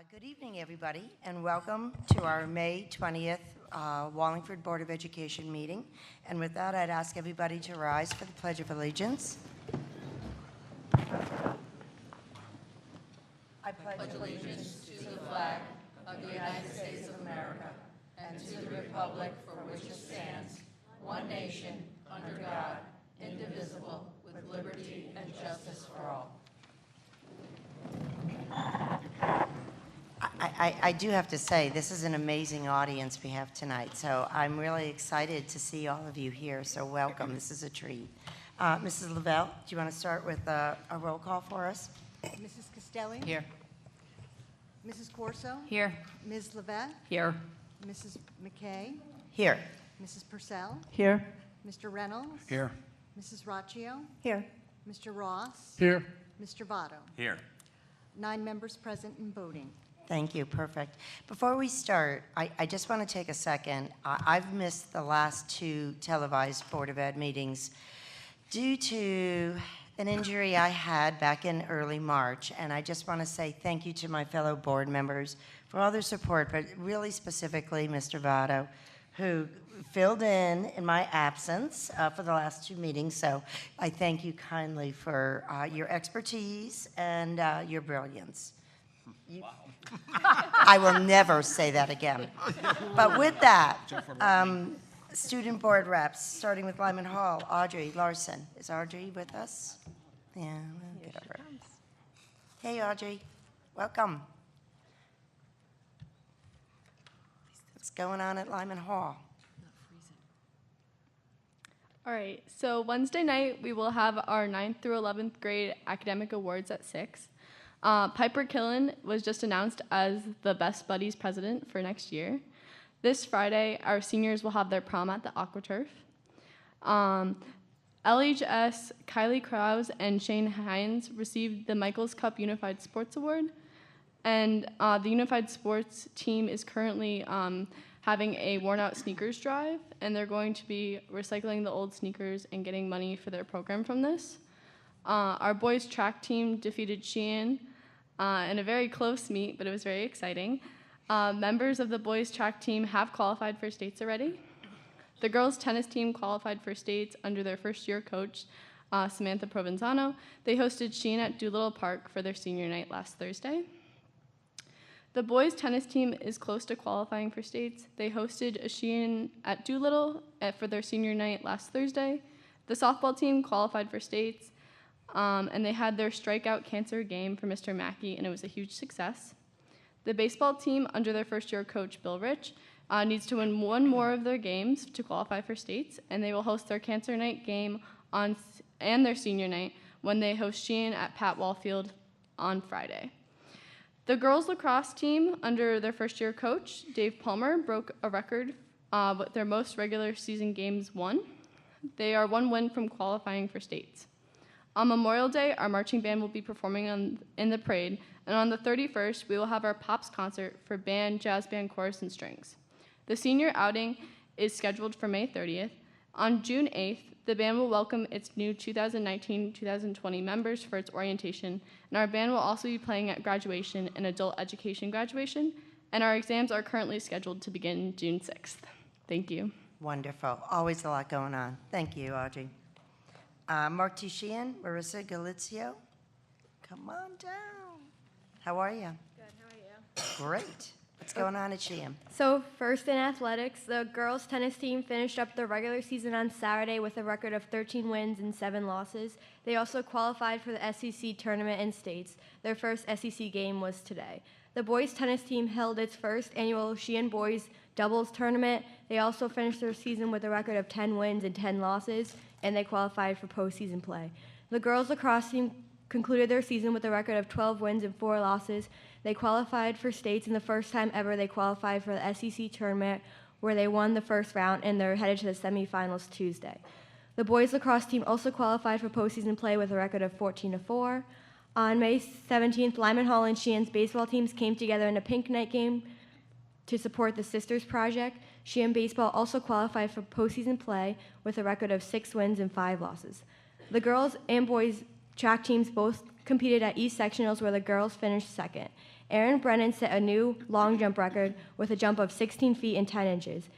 Good evening, everybody, and welcome to our May 20th Wallingford Board of Education meeting. And with that, I'd ask everybody to rise for the Pledge of Allegiance. I pledge allegiance to the flag of the United States of America and to the republic for which it stands, one nation, under God, indivisible, with liberty and justice for all. I do have to say, this is an amazing audience we have tonight, so I'm really excited to see all of you here, so welcome. This is a treat. Mrs. Lavelle, do you want to start with a roll call for us? Mrs. Castelli? Here. Mrs. Corso? Here. Ms. Levette? Here. Mrs. McKay? Here. Mrs. Purcell? Here. Mr. Reynolds? Here. Mrs. Raccio? Here. Mr. Ross? Here. Mr. Votto? Here. 9 members present and voting. Thank you, perfect. Before we start, I just want to take a second. I've missed the last 2 televised Board of Ed meetings due to an injury I had back in early March, and I just want to say thank you to my fellow board members for all their support, but really specifically Mr. Votto, who filled in my absence for the last 2 meetings, so I thank you kindly for your expertise and your brilliance. I will never say that again. But with that, student board reps, starting with Lyman Hall, Audrey Larson. Is Audrey with us? Yeah, we'll get over it. Hey, Audrey. Welcome. What's going on at Lyman Hall? All right, so Wednesday night we will have our 9th through 11th grade academic awards at 6. Piper Killen was just announced as the Best Buddies president for next year. This Friday, our seniors will have their prom at the AquaTurf. LHS Kylie Krause and Shane Hines received the Michaels Cup Unified Sports Award, and the Unified Sports team is currently having a worn-out sneakers drive, and they're going to be recycling the old sneakers and getting money for their program from this. Our boys track team defeated Sheehan in a very close meet, but it was very exciting. Members of the boys track team have qualified for states already. The girls tennis team qualified for states under their first-year coach, Samantha Provenzano. They hosted Sheehan at Doolittle Park for their senior night last Thursday. The boys tennis team is close to qualifying for states. They hosted a Sheehan at Doolittle for their senior night last Thursday. The softball team qualified for states, and they had their strikeout cancer game for Mr. Mackey, and it was a huge success. The baseball team, under their first-year coach, Bill Rich, needs to win 1 more of their games to qualify for states, and they will host their cancer night game and their senior night when they host Sheehan at Pat Wallfield on Friday. The girls lacrosse team, under their first-year coach, Dave Palmer, broke a record with their most regular season games won. They are 1 win from qualifying for states. On Memorial Day, our marching band will be performing in the parade, and on the 31st, we will have our Pops concert for band, jazz band, chorus, and strings. The senior outing is scheduled for May 30th. On June 8th, the band will welcome its new 2019-2020 members for its orientation, and our band will also be playing at graduation and adult education graduation, and our exams are currently scheduled to begin June 6th. Thank you. Wonderful. Always a lot going on. Thank you, Audrey. Mark T. Sheehan, Marissa Galizio, come on down. How are you? Good, how are you? Great. What's going on at Sheehan? So first in athletics, the girls tennis team finished up their regular season on Saturday with a record of 13 wins and 7 losses. They also qualified for the SEC tournament in states. Their first SEC game was today. The boys tennis team held its first annual Sheehan Boys doubles tournament. They also finished their season with a record of 10 wins and 10 losses, and they qualified for postseason play. The girls lacrosse team concluded their season with a record of 12 wins and 4 losses. They qualified for states, and the first time ever they qualified for the SEC tournament, where they won the first round, and they're headed to the semifinals Tuesday. The boys lacrosse team also qualified for postseason play with a record of 14-4. On May 17th, Lyman Hall and Sheehan's baseball teams came together in a pink night game to support the Sisters Project. Sheehan baseball also qualified for postseason play with a record of 6 wins and 5 losses. The girls and boys track teams both competed at East Sectionals, where the girls finished second. Aaron Brennan set a new long jump record with a jump of 16 feet and 10 inches.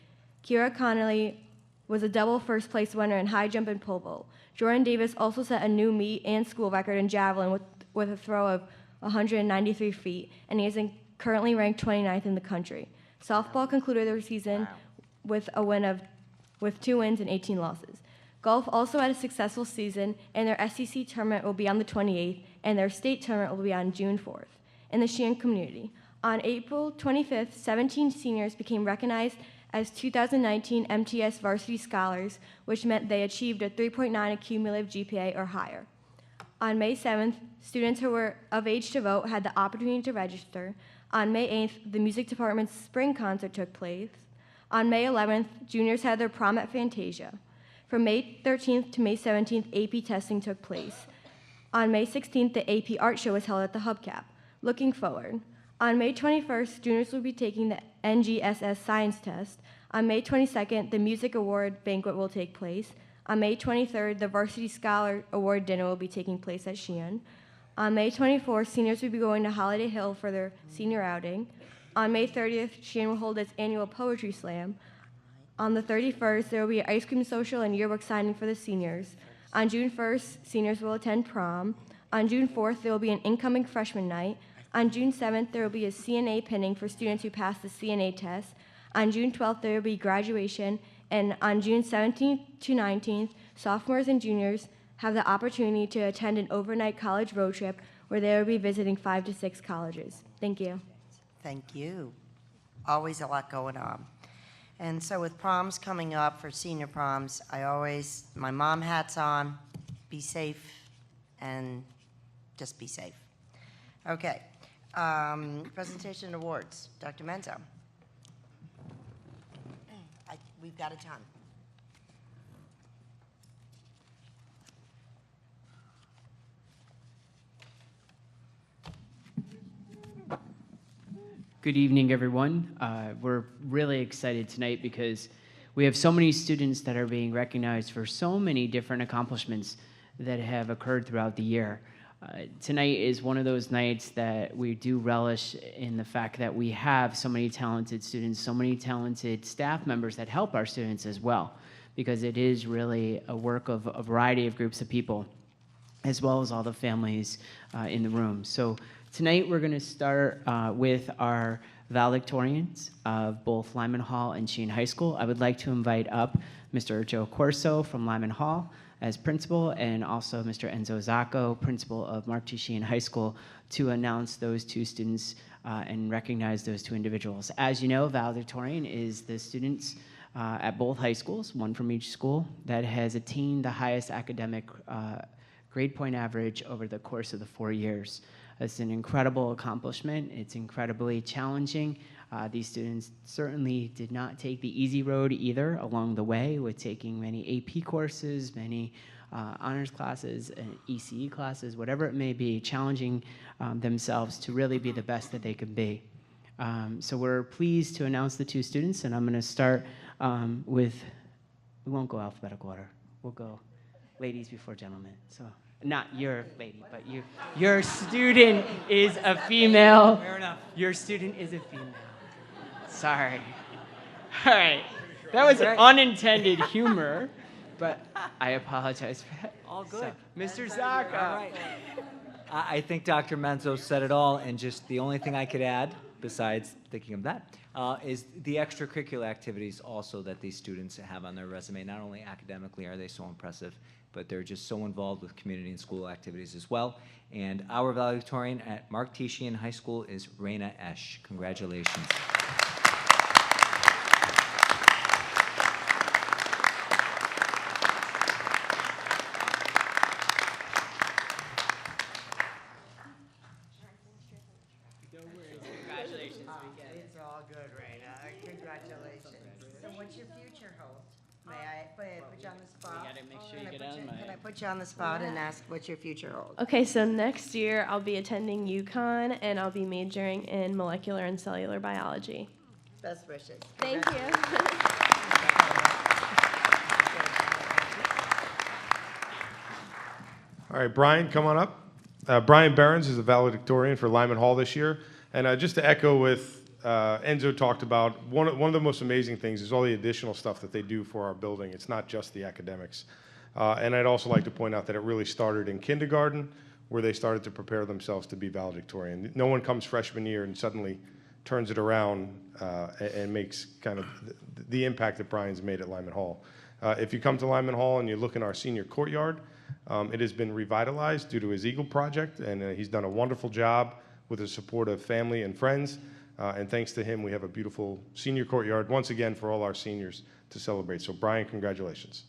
Kira Connolly was a double first place winner in high jump and pole vault. Jordan Davis also set a new meet and school record in javelin with a throw of 193 feet, and he is currently ranked 29th in the country. Softball concluded their season with 2 wins and 18 losses. Golf also had a successful season, and their SEC tournament will be on the 28th, and their state tournament will be on June 4th. In the Sheehan community, on April 25th, 17 seniors became recognized as 2019 MTS Varsity Scholars, which meant they achieved a 3.9 cumulative GPA or higher. On May 7th, students who were of age to vote had the opportunity to register. On May 8th, the music department's spring concert took place. On May 11th, juniors had their prom at Fantasia. From May 13th to May 17th, AP testing took place. On May 16th, the AP art show was held at the Hubcap. Looking forward, on May 21st, juniors will be taking the NGSS science test. On May 22nd, the music award banquet will take place. On May 23rd, the Varsity Scholar Award dinner will be taking place at Sheehan. On May 24th, seniors will be going to Holiday Hill for their senior outing. On May 30th, Sheehan will hold its annual poetry slam. On the 31st, there will be an ice cream social and yearbook signing for the seniors. On June 1st, seniors will attend prom. On June 4th, there will be an incoming freshman night. On June 7th, there will be a CNA pinning for students who pass the CNA test. On June 12th, there will be graduation. And on June 17th to 19th, sophomores and juniors have the opportunity to attend an overnight college road trip where they will be visiting 5 to 6 colleges. Thank you. Thank you. Always a lot going on. And so with proms coming up for senior proms, my mom hat's on, be safe, and just be safe. Okay. Presentation awards. Dr. Menzo. We've got a ton. Good evening, everyone. We're really excited tonight because we have so many students that are being recognized for so many different accomplishments that have occurred throughout the year. Tonight is one of those nights that we do relish in the fact that we have so many talented students, so many talented staff members that help our students as well, because it is really a work of a variety of groups of people, as well as all the families in the room. So tonight we're going to start with our valedictorians of both Lyman Hall and Sheehan High School. I would like to invite up Mr. Joe Corso from Lyman Hall as principal, and also Mr. Enzo Zacco, principal of Mark T. Sheehan High School, to announce those two students and recognize those two individuals. As you know, valedictorian is the students at both high schools, one from each school, that has attained the highest academic grade point average over the course of the 4 years. It's an incredible accomplishment. It's incredibly challenging. These students certainly did not take the easy road either along the way, with taking many AP courses, many honors classes, and ECE classes, whatever it may be, challenging themselves to really be the best that they could be. So we're pleased to announce the two students, and I'm going to start with, we won't go alphabetical order. We'll go ladies before gentlemen. So not your lady, but your student is a female. Fair enough. Your student is a female. Sorry. All right. That was unintended humor, but I apologize for that. All good. So, Mr. Zacco. All right. I think Dr. Menzo said it all, and just the only thing I could add, besides thinking of that, is the extracurricular activities also that these students have on their resume. Not only academically are they so impressive, but they're just so involved with community and school activities as well. And our valedictorian at Mark T. Sheehan High School is Raina Esch. Congratulations. It's all good, Raina. Congratulations. So what's your future hold? May I put you on the spot? gotta make sure Can you I get put out of my- Can I put you on the spot and ask what's your future hold? Okay, so next year I'll be attending UConn, and I'll be majoring in molecular and cellular biology. Best wishes. Thank you. All right, Brian, come on up. Brian Behrens is the valedictorian for Lyman Hall this year. And just to echo with Enzo talked about, one of the most amazing things is all the additional stuff that they do for our building. It's not just the academics. And I'd also like to point out that it really started in kindergarten, where they started to prepare themselves to be valedictorian. No one comes freshman year and suddenly turns it around and makes kind of the impact that Brian's made at Lyman Hall. If you come to Lyman Hall and you look in our senior courtyard, it has been revitalized due to his Eagle project, and he's done a wonderful job with the support of family and friends. And thanks to him, we have a beautiful senior courtyard once again for all our seniors to celebrate. So Brian, congratulations.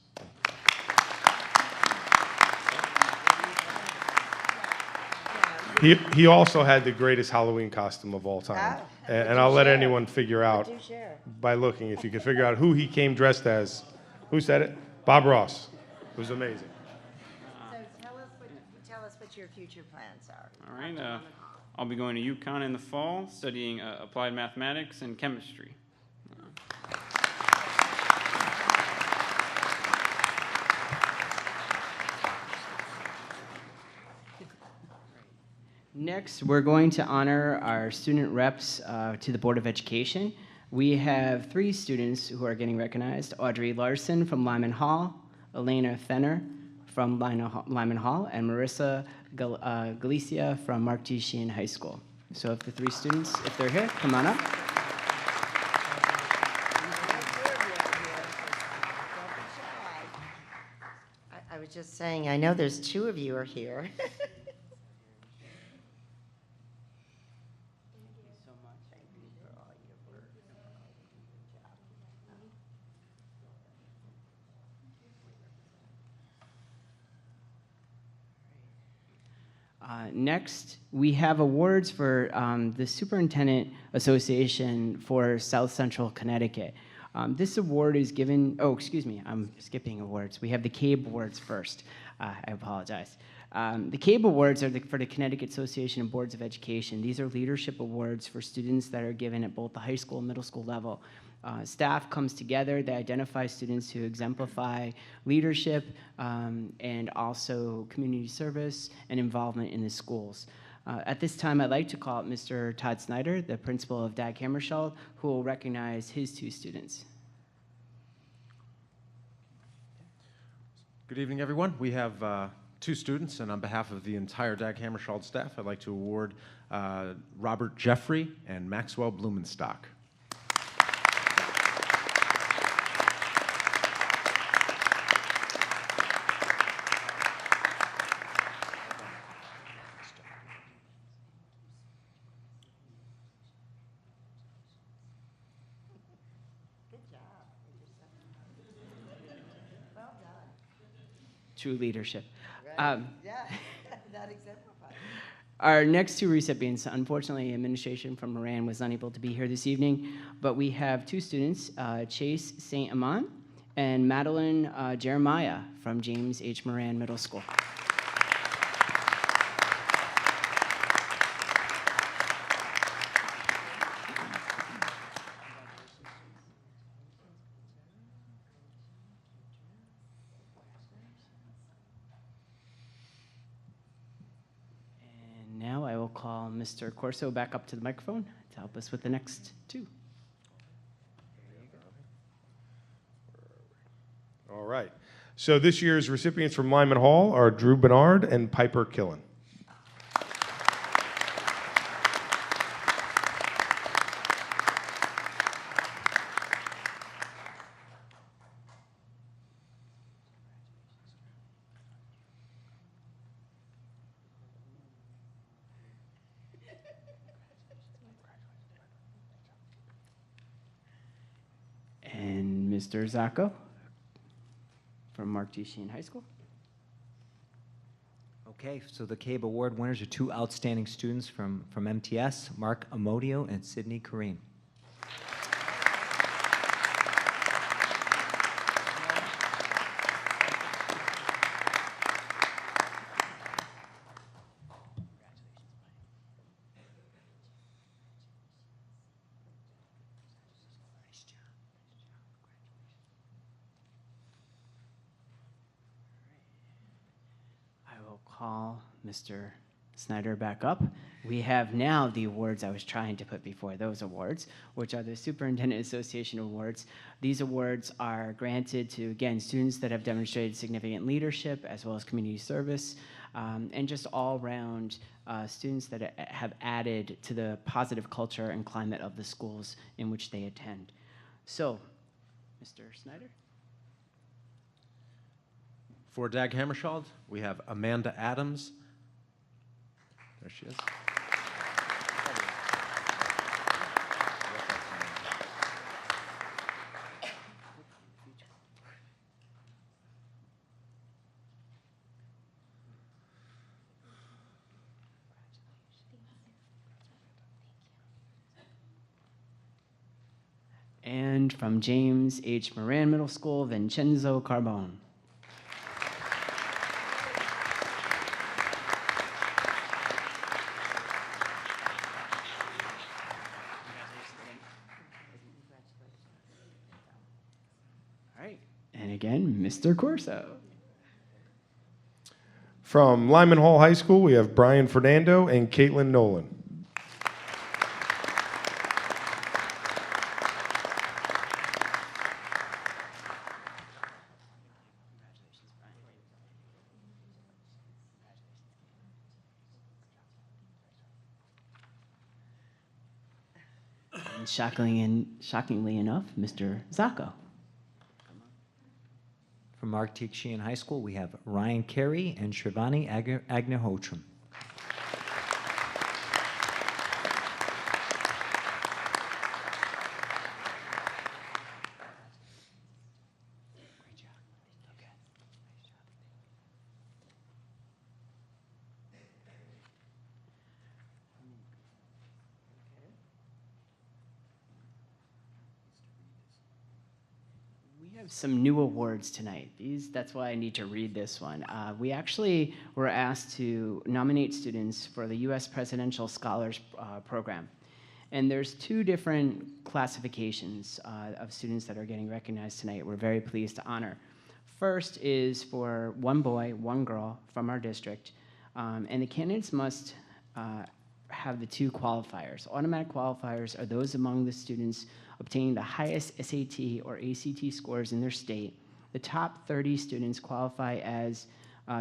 He also had the greatest Halloween costume of all time. Oh, And I'll let share? anyone figure out Do share. by looking, if you can figure out who he came dressed as. Who said it? Bob Ross. It was amazing. So tell us what your future plans are. All right. I'll be going to UConn in the fall, studying applied mathematics and chemistry. Next, we're going to honor our student reps to the Board of Education. We have 3 students who are getting recognized: Audrey Larson from Lyman Hall, Elena Fenner from Lyman Hall, and Marissa Galicia from Mark T. Sheehan High School. So if the 3 students, if they're here, come on up. I was just saying, I know there's 2 of you are here. Next, we have awards for the Superintendent Association for South Central Connecticut. This award is given, oh, excuse me, I'm skipping awards. We have the CABE Awards first. I apologize. The CABE Awards are for the Connecticut Association of Boards of Education. These are leadership awards for students that are given at both the high school and middle school level. Staff comes together, they identify students who exemplify leadership and also community service and involvement in the schools. At this time, I'd like to call up Mr. Todd Snyder, the principal of Dag Hammarskjöld, who will recognize his 2 students. Good evening, everyone. We have 2 students, and on behalf of the entire Dag Hammarskjöld staff, I'd like to award Robert Jeffrey and Maxwell Blumenstock. True leadership. Yeah, that exemplifies. Our next 2 recipients, unfortunately, administration from Moran was unable to be here this evening, but we have 2 students, Chase St. Amant and Madeline Jeremiah from James H. Moran Middle School. Now I will call Mr. Corso back up to the microphone to help us with the next 2. All right. So this year's recipients from Lyman Hall are Drew Bernard and Piper Killen. And Mr. Zacco from Mark T. Sheehan High School. Okay, so the CABE Award winners are 2 outstanding students from MTS, Mark Amodio and Sydney Kareem. I will call Mr. Snyder back up. We have now the awards I was trying to put before those awards, which are the Superintendent Association Awards. These awards are granted to, again, students that have demonstrated significant leadership as well as community service, and just all-round students that have added to the positive culture and climate of the schools in which they attend. So, Mr. Snyder? For Dag Hammarskjöld, we have Amanda Adams. There she is. And from James H. Moran Middle School, Vincenzo Carbone. All right, and again, Mr. Corso. From Lyman Hall High School, we have Brian Fernando and Caitlin Nolan. And shockingly enough, Mr. Zacco. From Mark T. Sheehan High School, we have Ryan Carey and Shivani Agnihotram. We have some new awards tonight. That's why I need to read this one. We actually were asked to nominate students for the U.S. Presidential Scholars Program. And there's two different classifications of students that are getting recognized tonight. We're very pleased to honor. First is for one boy, one girl from our district. And the candidates must have the two qualifiers. Automatic qualifiers are those among the students obtaining the highest SAT or ACT scores in their state. The top 30 students qualify as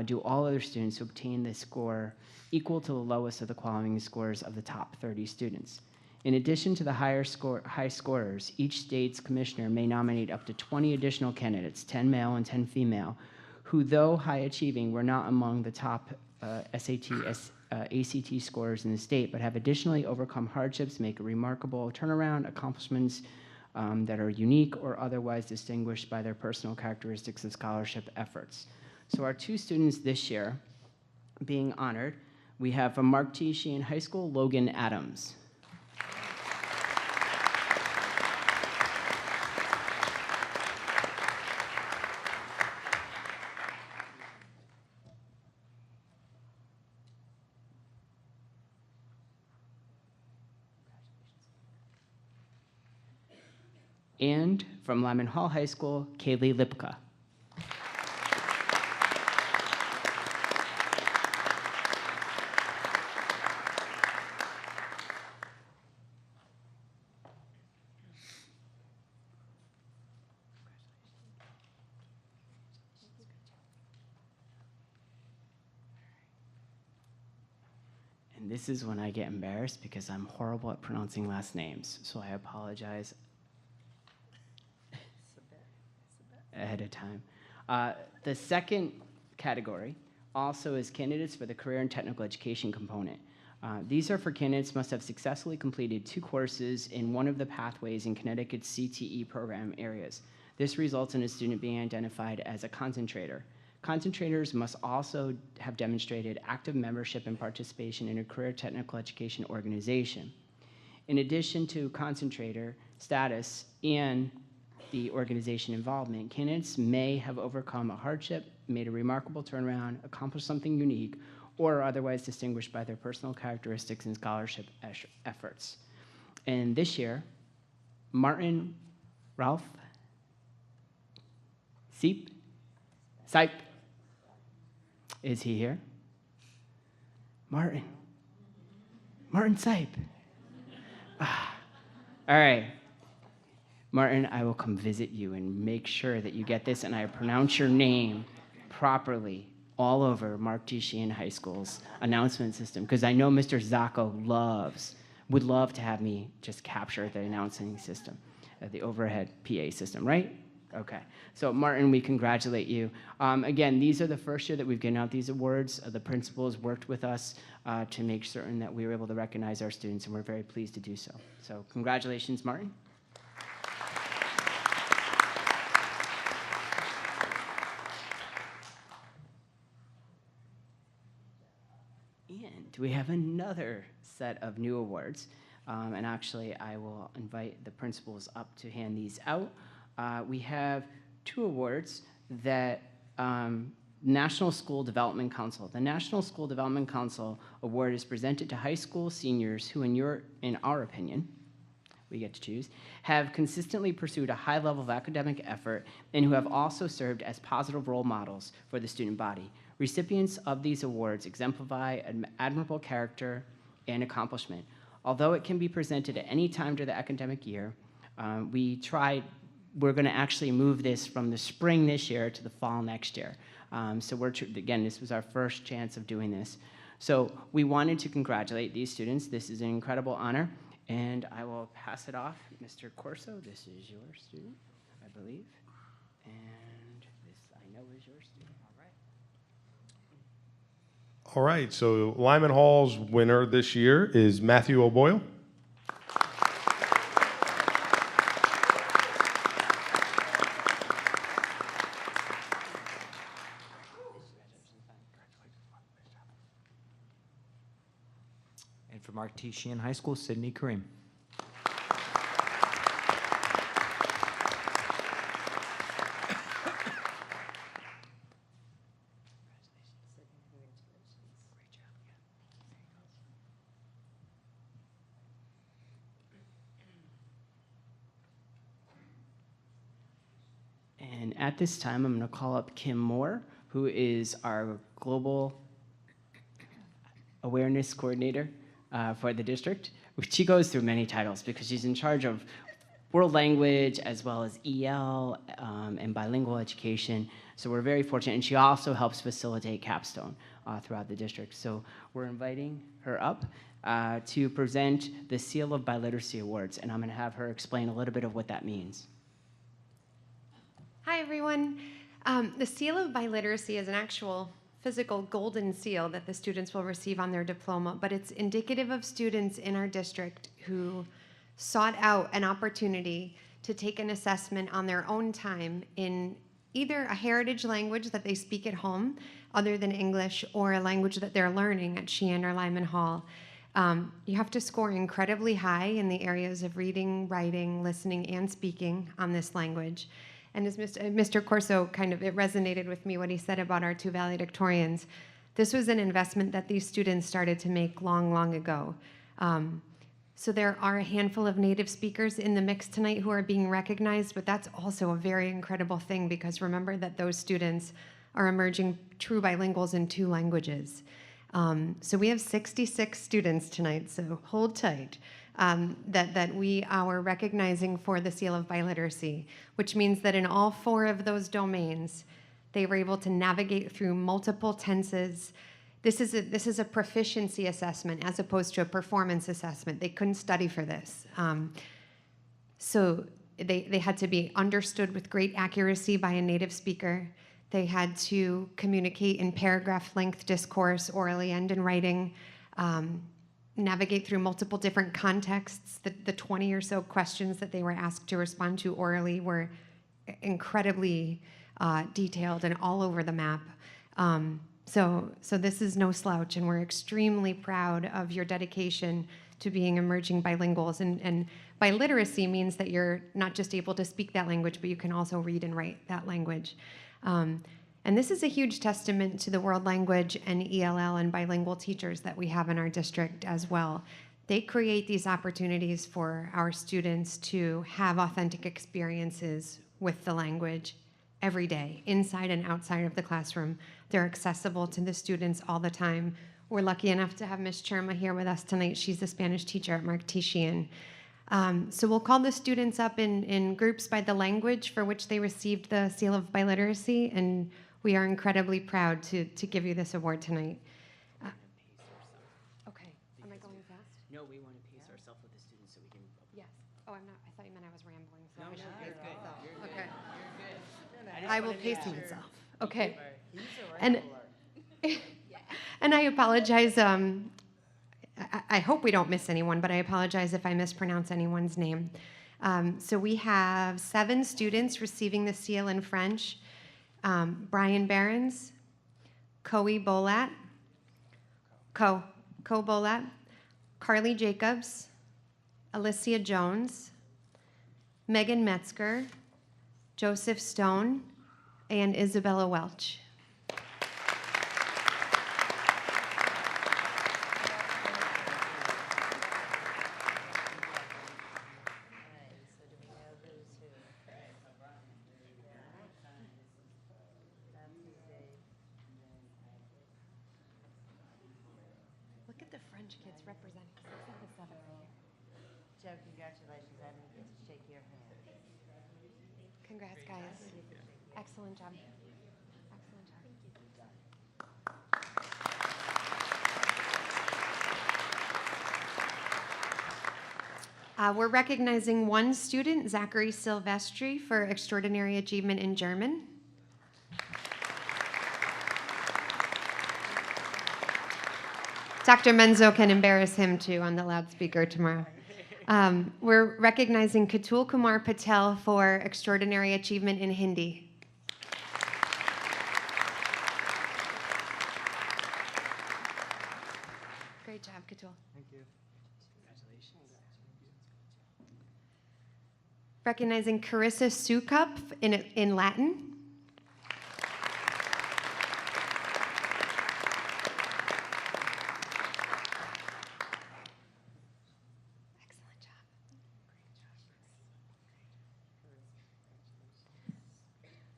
do all other students who obtain the score equal to the lowest of the qualifying scores of the top 30 students. In addition to the high scorers, each state's commissioner may nominate up to 20 additional candidates, 10 male and 10 female, who, though high achieving, were not among the top SAT, ACT scores in the state, but have additionally overcome hardships, make a remarkable turnaround, accomplishments that are unique or otherwise distinguished by their personal characteristics and scholarship efforts. So our two students this year being honored, we have from Mark T. Sheehan High School, Logan Adams. And from Lyman Hall High School, Kaylee Lipka. And this is when I get embarrassed because I'm horrible at pronouncing last names, so I apologize ahead of time. The second category also is candidates for the career and technical education component. These are for candidates must have successfully completed 2 courses in one of the pathways in Connecticut's CTE program areas. This results in a student being identified as a concentrator. Concentrators must also have demonstrated active membership and participation in a career technical education organization. In addition to concentrator status and the organization involvement, candidates may have overcome a hardship, made a remarkable turnaround, accomplished something unique, or are otherwise distinguished by their personal characteristics and scholarship efforts. And this year, Martin Ralph Sipe. Is he here? Martin. Martin Sipe. All right. Martin, I will come visit you and make sure that you get this and I pronounce your name properly all over Mark T. Sheehan High School's announcement system, because I know Mr. Zacco would love to have me just capture the announcing system, the overhead PA system, right? Okay. So Martin, we congratulate you. Again, these are the first year that we've given out these awards. The principals worked with us to make certain that we were able to recognize our students, and we're very pleased to do so. So congratulations, Martin. And we have another set of new awards. And actually, I will invite the principals up to hand these out. We have 2 awards that National School Development Council. The National School Development Council Award is presented to high school seniors who, in our opinion, we get to choose, have consistently pursued a high level of academic effort and who have also served as positive role models for the student body. Recipients of these awards exemplify an admirable character and accomplishment. Although it can be presented at any time during the academic year, we're going to actually move this from the spring this year to the fall next year. So again, this was our first chance of doing this. So we wanted to congratulate these students. This is an incredible honor, and I will pass it off. Mr. Corso, this is your student, I believe, and this I know is your student. All right, so Lyman Hall's winner this year is Matthew O'Boyle. And for Mark T. Sheehan High School, Sydney Kareem. And at this time, I'm going to call up Kim Moore, who is our Global Awareness Coordinator for the district. She goes through many titles because she's in charge of world language as well as EL and bilingual education. So we're very fortunate. And she also helps facilitate Capstone throughout the district. So we're inviting her up to present the Seal of Biliteracy Awards. And I'm going to have her explain a little bit of what that means. Hi, everyone. The Seal of Biliteracy is an actual physical golden seal that the students will receive on their diploma, but it's indicative of students in our district who sought out an opportunity to take an assessment on their own time in either a heritage language that they speak at home other than English or a language that they're learning at Sheehan or Lyman Hall. You have to score incredibly high in the areas of reading, writing, listening, and speaking on this language. And as Mr. Corso it resonated with me what he said about our 2 valedictorians. This was an investment that these students started to make long, long ago. So there are a handful of native speakers in the mix tonight who are being recognized, but that's also a very incredible thing because remember that those students are emerging true bilinguals in 2 languages. So we have 66 students tonight, so hold tight. That we are recognizing for the Seal of Biliteracy, which means that in all 4 of those domains, they were able to navigate through multiple tenses. This is a proficiency assessment as opposed to a performance assessment. They couldn't study for this. So they had to be understood with great accuracy by a native speaker. They had to communicate in paragraph length discourse, orally and in writing. Navigate through multiple different contexts. The 20 or so questions that they were asked to respond to orally were incredibly detailed and all over the map. So this is no slouch, and we're extremely proud of your dedication to being emerging bilinguals. And biliteracy means that you're not just able to speak that language, but you can also read and write that language. And this is a huge testament to the world language and ELL and bilingual teachers that we have in our district as well. They create these opportunities for our students to have authentic experiences with the language every day, inside and outside of the classroom. They're accessible to the students all the time. we're lucky enough to have Miss Cherma here with us tonight. She's the Spanish teacher at Mark Tishian. So we'll call the students up in groups by the language for which they received the Seal of Biliteracy, and we are incredibly proud to give you this award tonight. Okay, am I going fast? No, we want to pace ourselves with the students so we can. Yes. Oh, I'm not, I thought you meant I was rambling, so I should you're pace good. myself. You're good. Okay. You're good. I will pace myself. Okay. He's a And, wrangler. and I apologize, I hope we don't miss anyone, but I apologize if I mispronounce anyone's name. So we have 7 students receiving the seal in French. Brian Behrens, Coe Bolat, Co Bolat, Carly Jacobs, Alicia Jones, Megan Metzger, Joseph Stone, and Isabella Welch. Look at the French kids representing 6 of the 7 right here. Joe, congratulations. I didn't get to shake your hand. Congrats, guys. Excellent job. Excellent job. We're recognizing one student, Zachary Silvestri, for extraordinary achievement in German. Dr. Menzo can embarrass him too on the loudspeaker tomorrow. We're recognizing Katul Kumar Patel for extraordinary achievement in Hindi. Great job, Katul. Thank you. Congratulations. Recognizing Carissa Sukup in Latin. Excellent job.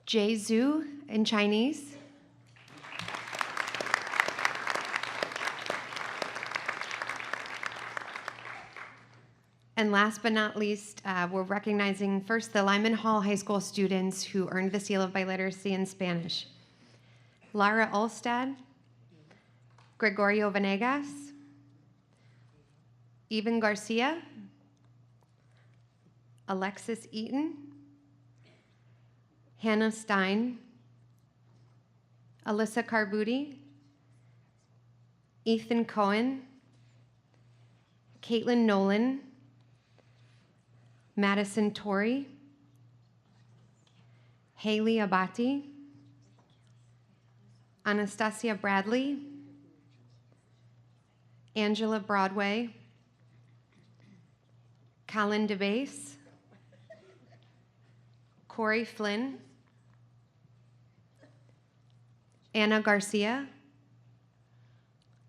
Jay Zhu in Chinese. And last but not least, we're recognizing first the Lyman Hall High School students who earned the Seal of Biliteracy in Spanish. Lara Olstad, Gregorio Venegas, Evan Garcia, Alexis Eaton, Hannah Stein, Alyssa Carbuti, Ethan Cohen, Caitlin Nolan, Madison Torrey, Haley Abati, Anastasia Bradley, Angela Broadway, Colin DeBase, Corey Flynn, Anna Garcia,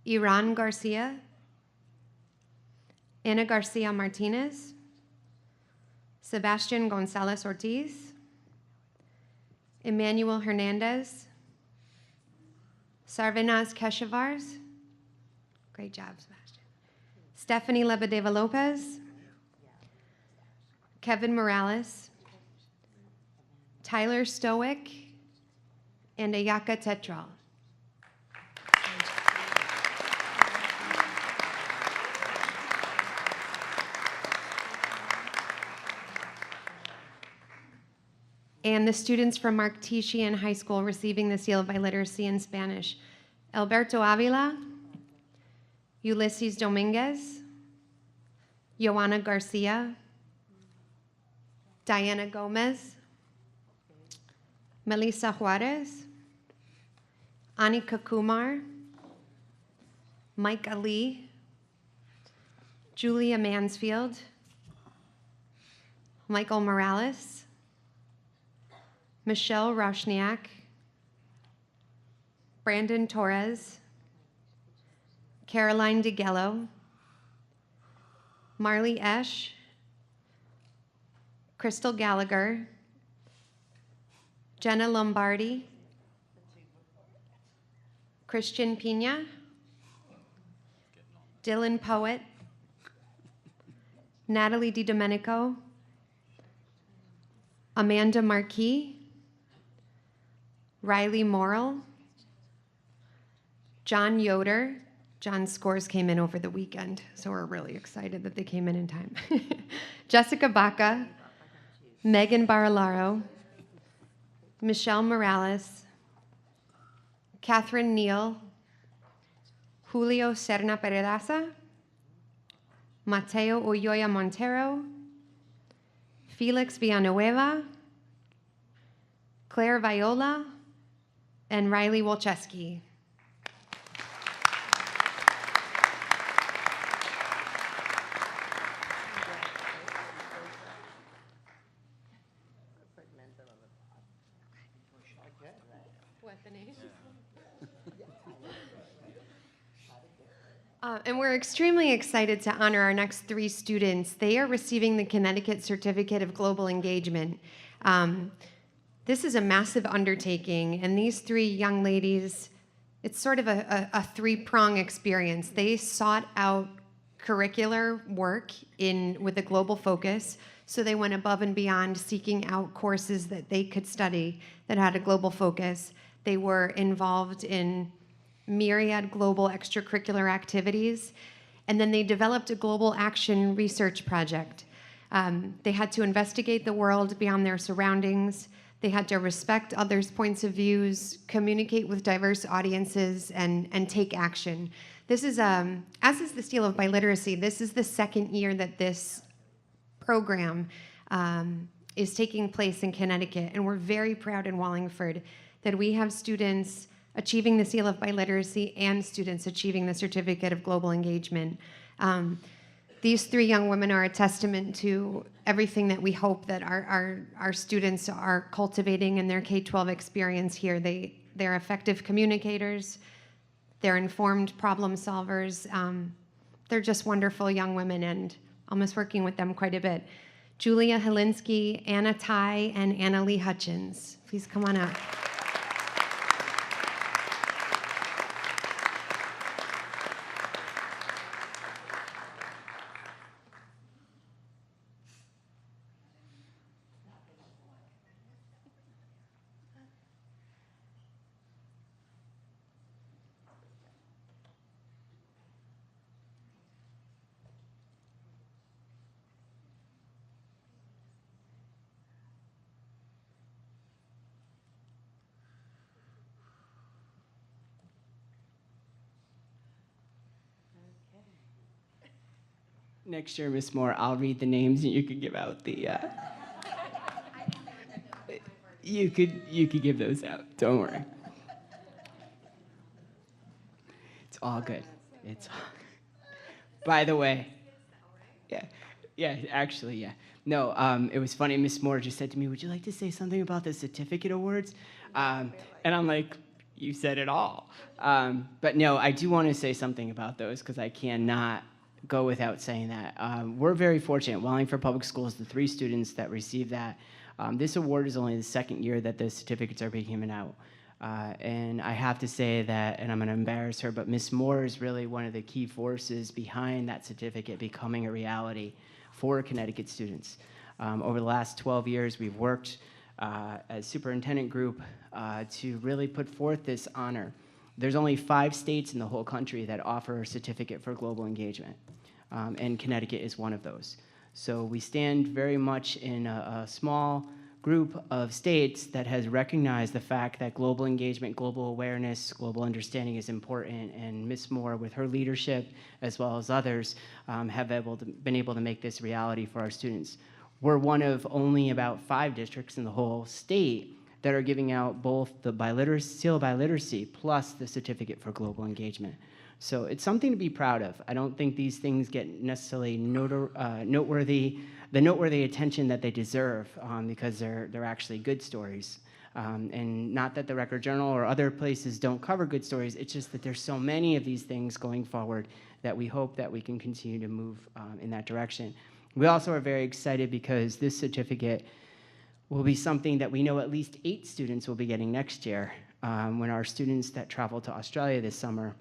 Iran Garcia, Ana Garcia Martinez, Sebastian Gonzalez Ortiz, Emmanuel Hernandez, Sarvinaz Keshevars, great job, Sebastian, Stephanie Lebedeva Lopez, Kevin Morales, Tyler Stoic, and Ayaka Tetral. And the students from Mark Tishian High School receiving the Seal of Biliteracy in Spanish. Alberto Avila, Ulysses Dominguez, Joanna Garcia, Diana Gomez, Melissa Juarez, Anika Kumar, Mike Ali, Julia Mansfield, Michael Morales, Michelle Roshniak, Brandon Torres, Caroline DeGello, Marley Esch, Crystal Gallagher, Jenna Lombardi, Christian Pina, Dylan Poet, Natalie DiDomenico, Amanda Marquis, Riley Morrill, John Yoder. John's scores came in over the weekend, so we're really excited that they came in time. Jessica Baca, Megan Barilaro, Michelle Morales, Catherine Neal, Julio Serna Peredaza, Mateo Ulloa Montero, Felix Villanueva, Claire Viola, and Riley Wolcheski. And we're extremely excited to honor our next 3 students. They are receiving the Connecticut Certificate of Global Engagement. This is a massive undertaking, and these 3 young ladies, it's sort of a 3-prong experience. They sought out curricular work with a global focus, so they went above and beyond seeking out courses that they could study that had a global focus. They were involved in myriad global extracurricular activities, and then they developed a global action research project. They had to investigate the world beyond their surroundings. They had to respect others' points of views, communicate with diverse audiences, and take action. This is, as is the Seal of Biliteracy, this is the 2nd year that this program is taking place in Connecticut, and we're very proud in Wallingford that we have students achieving the Seal of Biliteracy and students achieving the Certificate of Global Engagement. These 3 young women are a testament to everything that we hope that our students are cultivating in their K-12 experience here. They're effective communicators, they're informed problem solvers, they're just wonderful young women, and I'll miss working with them quite a bit. Julia Helinsky, Anna Tai, and Anna Lee Hutchins. Please come on up. Next year, Miss Moore, I'll read the names and you can give out the. You could give those out. Don't worry. It's all good. It's all good. By the way, actually, yeah. No, it was funny. Miss Moore just said to me, "Would you like to say something about the certificate awards?" And I'm like, "You said it all." But no, I do want to say something about those because I cannot go without saying that. We're very fortunate. Wallingford Public Schools, the 3 students that received that, this award is only the 2nd year that the certificates are being given out. And I have to say that, and I'm going to embarrass her, but Miss Moore is really one of the key forces behind that certificate becoming a reality for Connecticut students. Over the last 12 years, we've worked as superintendent group to really put forth this honor. There's only 5 states in the whole country that offer a certificate for global engagement, and Connecticut is one of those. So we stand very much in a small group of states that has recognized the fact that global engagement, global awareness, global understanding is important, and Ms. Moore, with her leadership, as well as others, have been able to make this reality for our students. We're one of only about 5 districts in the whole state that are giving out both the Seal of Biliteracy plus the Certificate for Global Engagement. So it's something to be proud of. I don't think these things get necessarily the noteworthy attention that they deserve because they're actually good stories. And not that the Record Journal or other places don't cover good stories, it's just that there's so many of these things going forward that we hope that we can continue to move in that direction. We also are very excited because this certificate will be something that we know at least 8 students will be getting next year when our students that travel to Australia this summer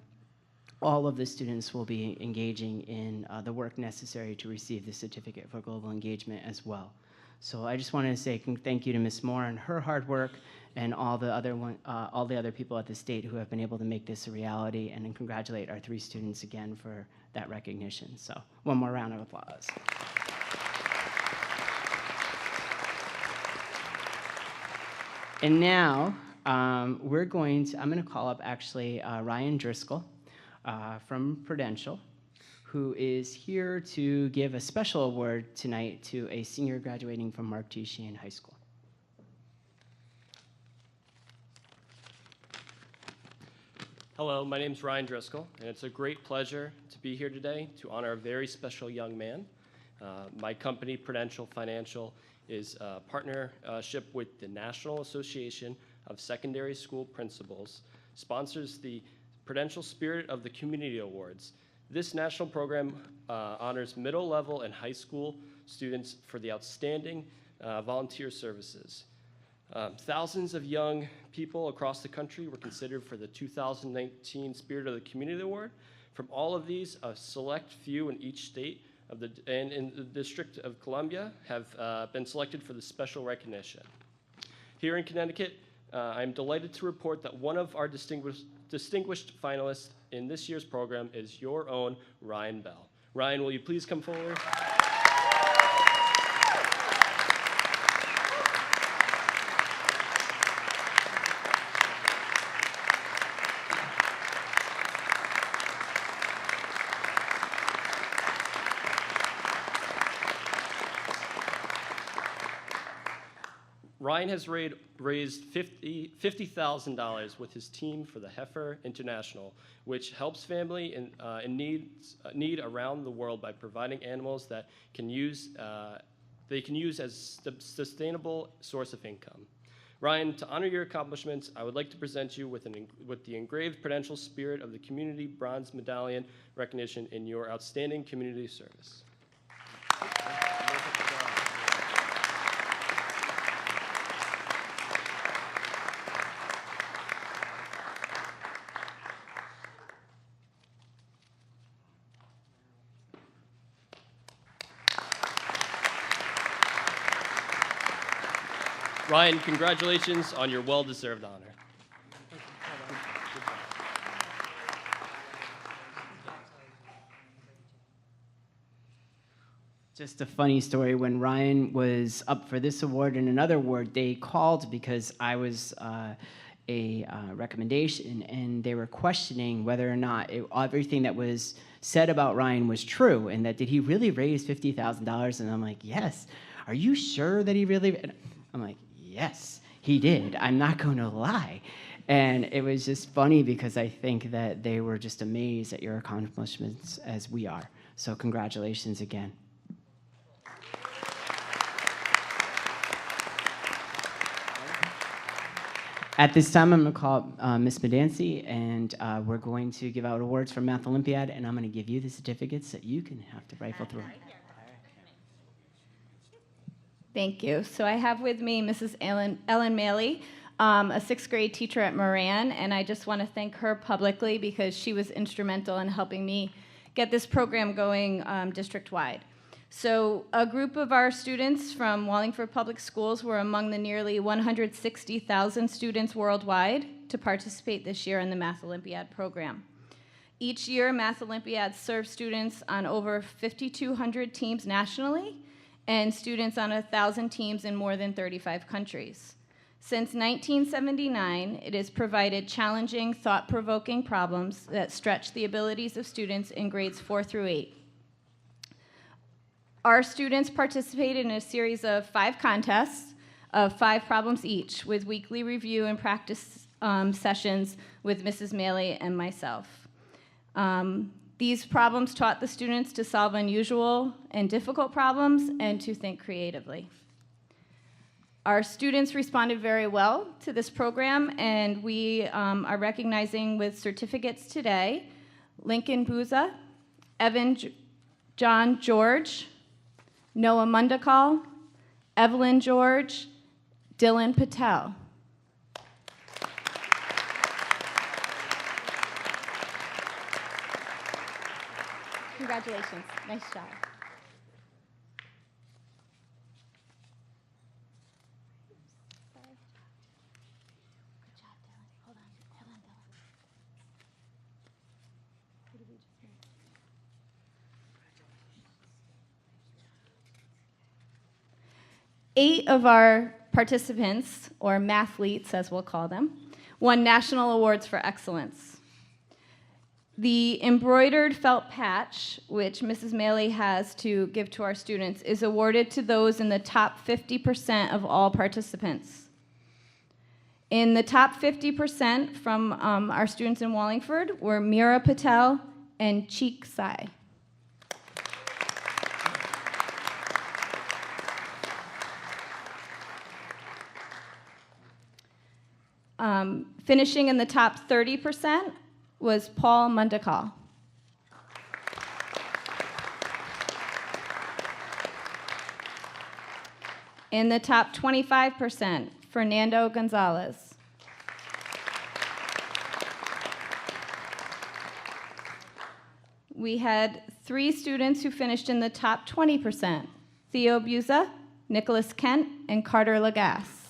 all of the students will be engaging in the work necessary to receive the Certificate for Global Engagement as well. So I just wanted to say thank you to Ms. Moore and her hard work, and all the other people at the state who have been able to make this a reality, and then congratulate our 3 students again for that recognition. So one more round of applause. And now I'm going to call up actually Ryan Driscoll from Prudential, who is here to give a special award tonight to a senior graduating from Mark T. Shane High School. Hello, my name is Ryan Driscoll, and it's a great pleasure to be here today to honor a very special young man. My company, Prudential Financial, is a partnership with the National Association of Secondary School Principals, sponsors the Prudential Spirit of the Community Awards. This national program honors middle level and high school students for the outstanding volunteer services. Thousands of young people across the country were considered for the 2019 Spirit of the Community Award. From all of these, a select few in each state and in the District of Columbia have been selected for the special recognition. Here in Connecticut, I'm delighted to report that one of our distinguished finalists in this year's program is your own Ryan Bell. Ryan, will you please come forward? Ryan has raised $50,000 with his team for the Heifer International, which helps family in need around the world by providing animals that they can use as a sustainable source of income. Ryan, to honor your accomplishments, I would like to present you with the engraved Prudential Spirit of the Community Bronze Medallion recognition in your outstanding community service. Ryan, congratulations on your well-deserved honor. Just a funny story, when Ryan was up for this award and another award, they called because I was a recommendation, and they were questioning whether or not everything that was said about Ryan was true, and that did he really raise $50,000? And I'm like, yes. Are you sure that he really? I'm like, yes, he did. I'm not going to lie. And it was just funny because I think that they were just amazed at your accomplishments as we are. So congratulations again. At this time, I'm going to call Ms. Medancy, and we're going to give out awards for Math Olympiad, and I'm going to give you the certificates that you can have to rifle through. Thank you. So I have with me Mrs. Ellen Maley, a 6th grade teacher at Moran, and I just want to thank her publicly because she was instrumental in helping me get this program going district-wide. So a group of our students from Wallingford Public Schools were among the nearly 160,000 students worldwide to participate this year in the Math Olympiad program. Each year, Math Olympiad serves students on over 5,200 teams nationally, and students on 1,000 teams in more than 35 countries. Since 1979, it has provided challenging, thought-provoking problems that stretch the abilities of students in grades 4 through 8. Our students participated in a series of 5 contests of 5 problems each, with weekly review and practice sessions with Mrs. Maley and myself. These problems taught the students to solve unusual and difficult problems and to think creatively. Our students responded very well to this program, and we are recognizing with certificates today Lincoln Buza, Evan John George, Noah Mundakal, Evelyn George, Dylan Patel. Congratulations. Nice job. Eight of our participants, or mathletes as we'll call them, won national awards for excellence. The embroidered felt patch, which Mrs. Maley has to give to our students, is awarded to those in the top 50% of all participants. In the top 50% from our students in Wallingford were Mira Patel and Cheek Sai. Finishing in the top 30% was Paul Mundakal. In the top 25%, Fernando Gonzalez. We had 3 students who finished in the top 20%, Theo Buza, Nicholas Kent, and Carter Lagasse.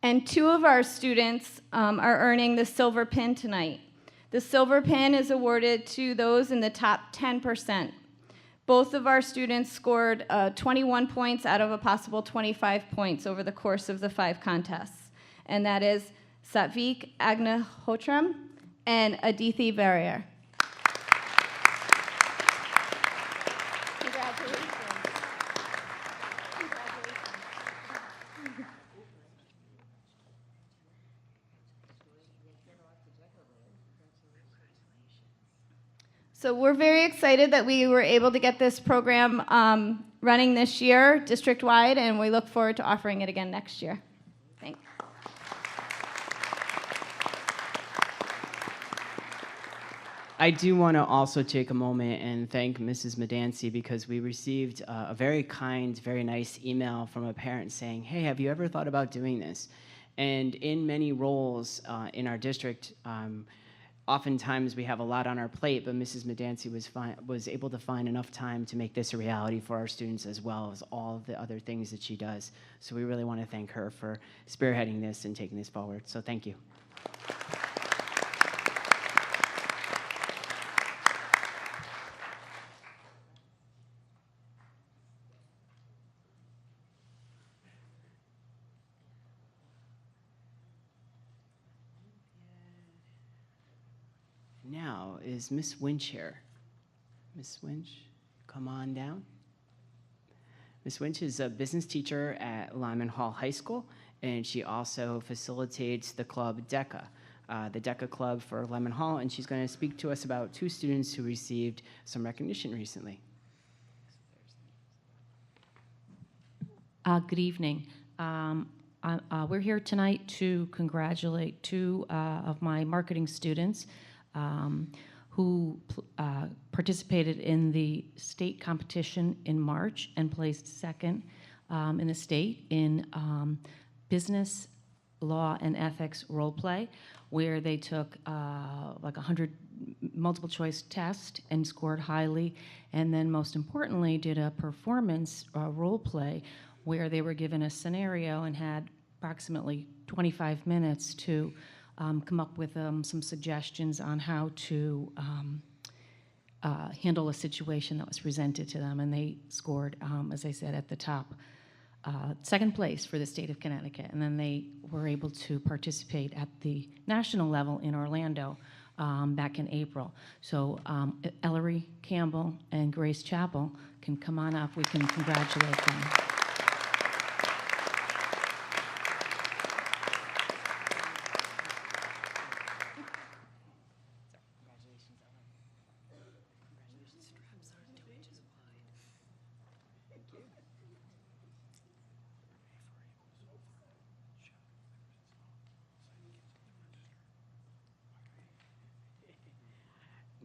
And 2 of our students are earning the silver pin tonight. The silver pin is awarded to those in the top 10%. Both of our students scored 21 points out of a possible 25 points over the course of the 5 contests. And that is Satvik Agnihotram and Adithi Barrier. So we're very excited that we were able to get this program running this year, district-wide, and we look forward to offering it again next year. Thanks. I do want to also take a moment and thank Mrs. Medancy because we received a very kind, very nice email from a parent saying, hey, have you ever thought about doing this? And in many roles in our district, oftentimes we have a lot on our plate, but Mrs. Medancy was able to find enough time to make this a reality for our students as well as all the other things that she does. So we really want to thank her for spearheading this and taking this forward. So thank you. Now is Miss Winch here. Miss Winch, come on down. Miss Winch is a business teacher at Lyman Hall High School, and she also facilitates the club DECA, the DECA club for Lyman Hall, and she's going to speak to us about 2 students who received some recognition recently. Good evening. We're here tonight to congratulate 2 of my marketing students who participated in the state competition in March and placed second in the state in business, law, and ethics role play, where they took like 100 multiple choice test and scored highly, and then most importantly did a performance role play where they were given a scenario and had approximately 25 minutes to come up with some suggestions on how to handle a situation that was presented to them, and they scored, as I said, at the top, second place for the state of Connecticut, and then they were able to participate at the national level in Orlando back in April. So Ellery Campbell and Grace Chappell can come on up. We can congratulate them.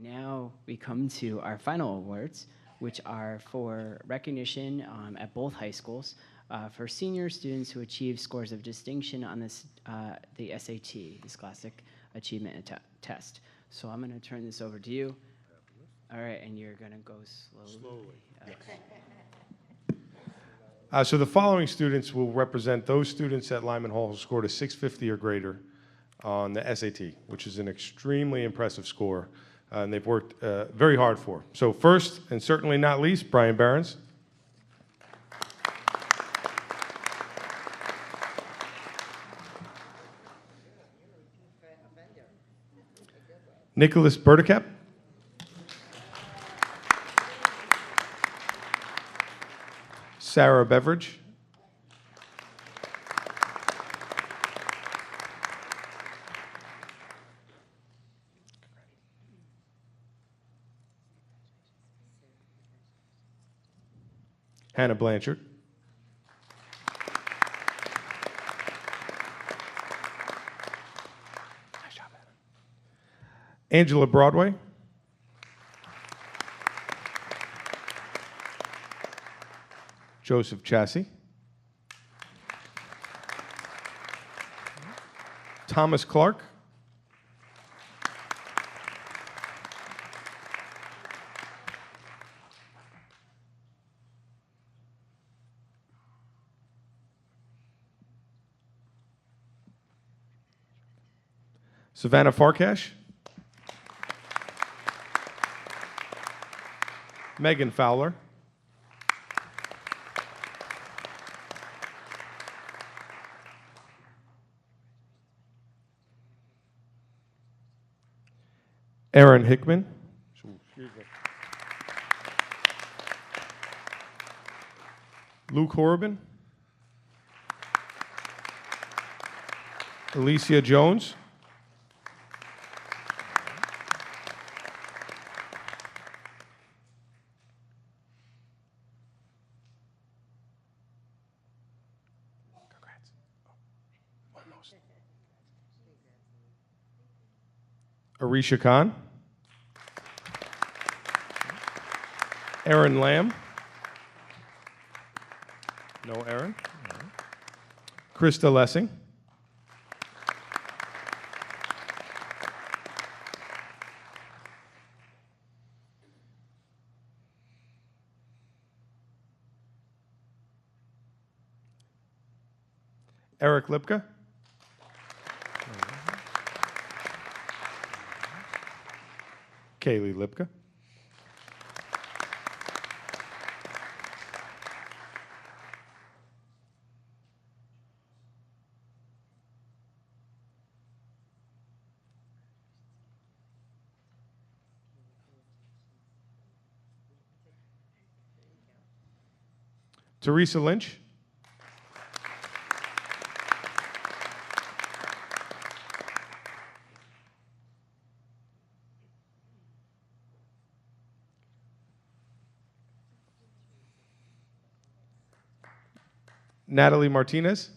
Now we come to our final awards, which are for recognition at both high schools for senior students who achieve scores of distinction on the SAT, the Scholastic Achievement Test. So I'm going to turn this over to you. All right, and you're going to go slowly. So the following students will represent those students at Lyman Hall who scored a 650 or greater on the SAT, which is an extremely impressive score, and they've worked very hard for. So first, and certainly not least, Brian Barons. Nicholas Burdicap. Sarah Beveridge. Hannah Blanchard. Nice job, Hannah. Angela Broadway. Joseph Chassie. Thomas Clark. Savannah Farkash. Megan Fowler. Aaron Hickman. Luke Horrobin. Alicia Jones. Arisha Khan. Aaron Lamb. No Aaron. Krista Lessing. Eric Lipka. Kaylee Lipka. Teresa Lynch. Natalie Martinez.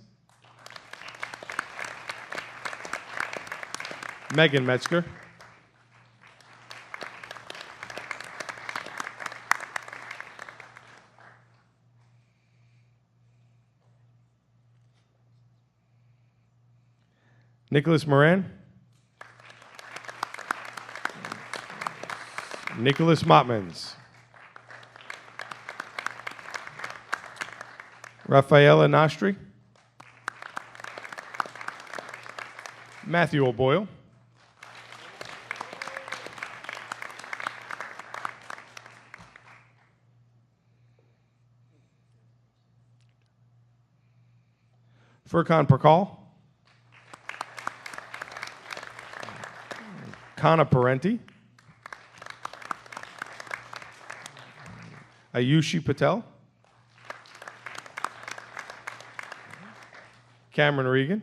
Megan Metzger. Nicholas Moran. Nicholas Mottmans. Rafaela Nastri. Matthew O'Boyle. Furkan Prakal. Kana Parenti. Ayushi Patel. Cameron Regan.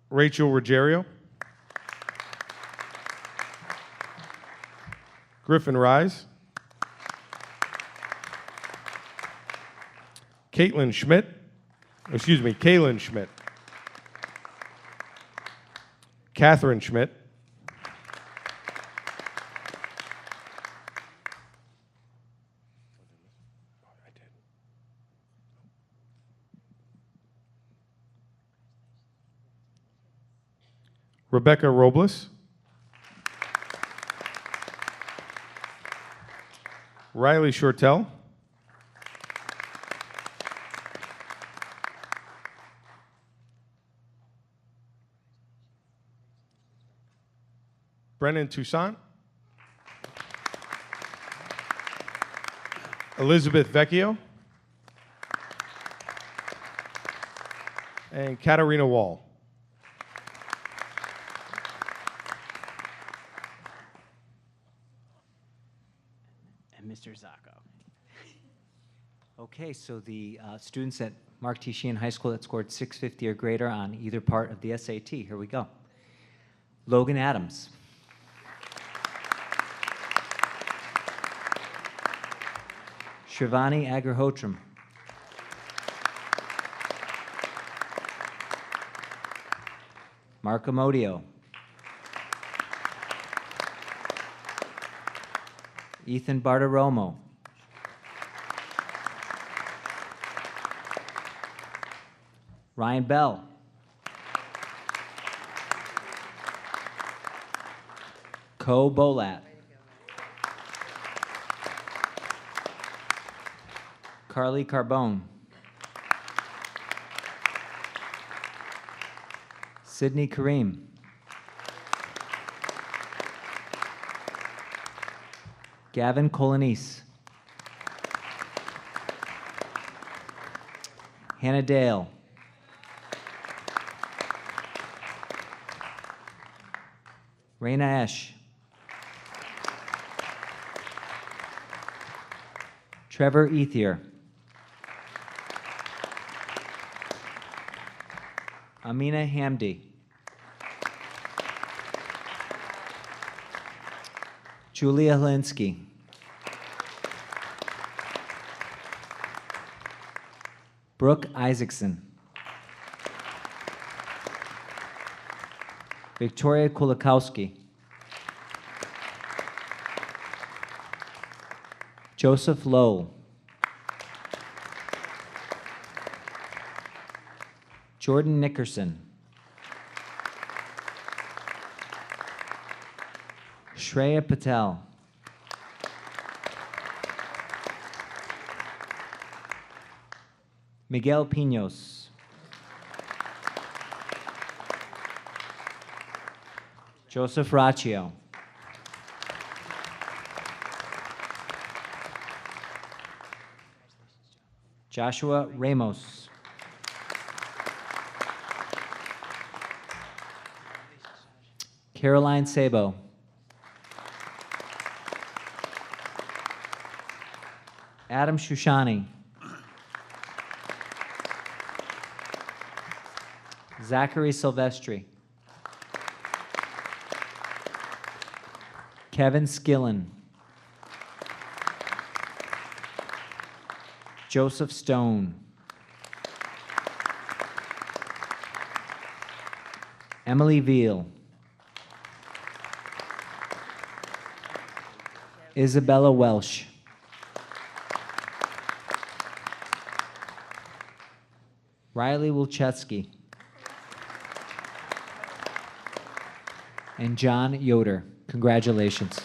Rachel Ruggiero. Griffin Rise. Kaylin Schmidt. Catherine Schmidt. Rebecca Robles. Riley Shortell. Brennan Toussaint. Elizabeth Vecchio. And Katarina Wall. And Mr. Zacco. Okay, so the students at Mark T. Sheehan High School that scored 650 or greater on either part of the SAT. Here we go. Logan Adams. Shivani Agarhotram. Mark Amodio. Ethan Bartiromo. Ryan Bell. Ko Bolat. Carly Carbone. Sydney Kareem. Gavin Colonese. Hannah Dale. Raina Esch. Trevor Ethier. Amina Hamdi. Julia Helinsky. Brooke Isaacson. Victoria Kulikowski. Joseph Lowe. Jordan Nickerson. Shreya Patel. Miguel Pinos. Joseph Raccio. Joshua Ramos. Caroline Sabo. Adam Shushani. Zachary Silvestri. Kevin Skillen. Joseph Stone. Emily Veal. Isabella Welsh. Riley Wilczewski. And John Yoder. Congratulations.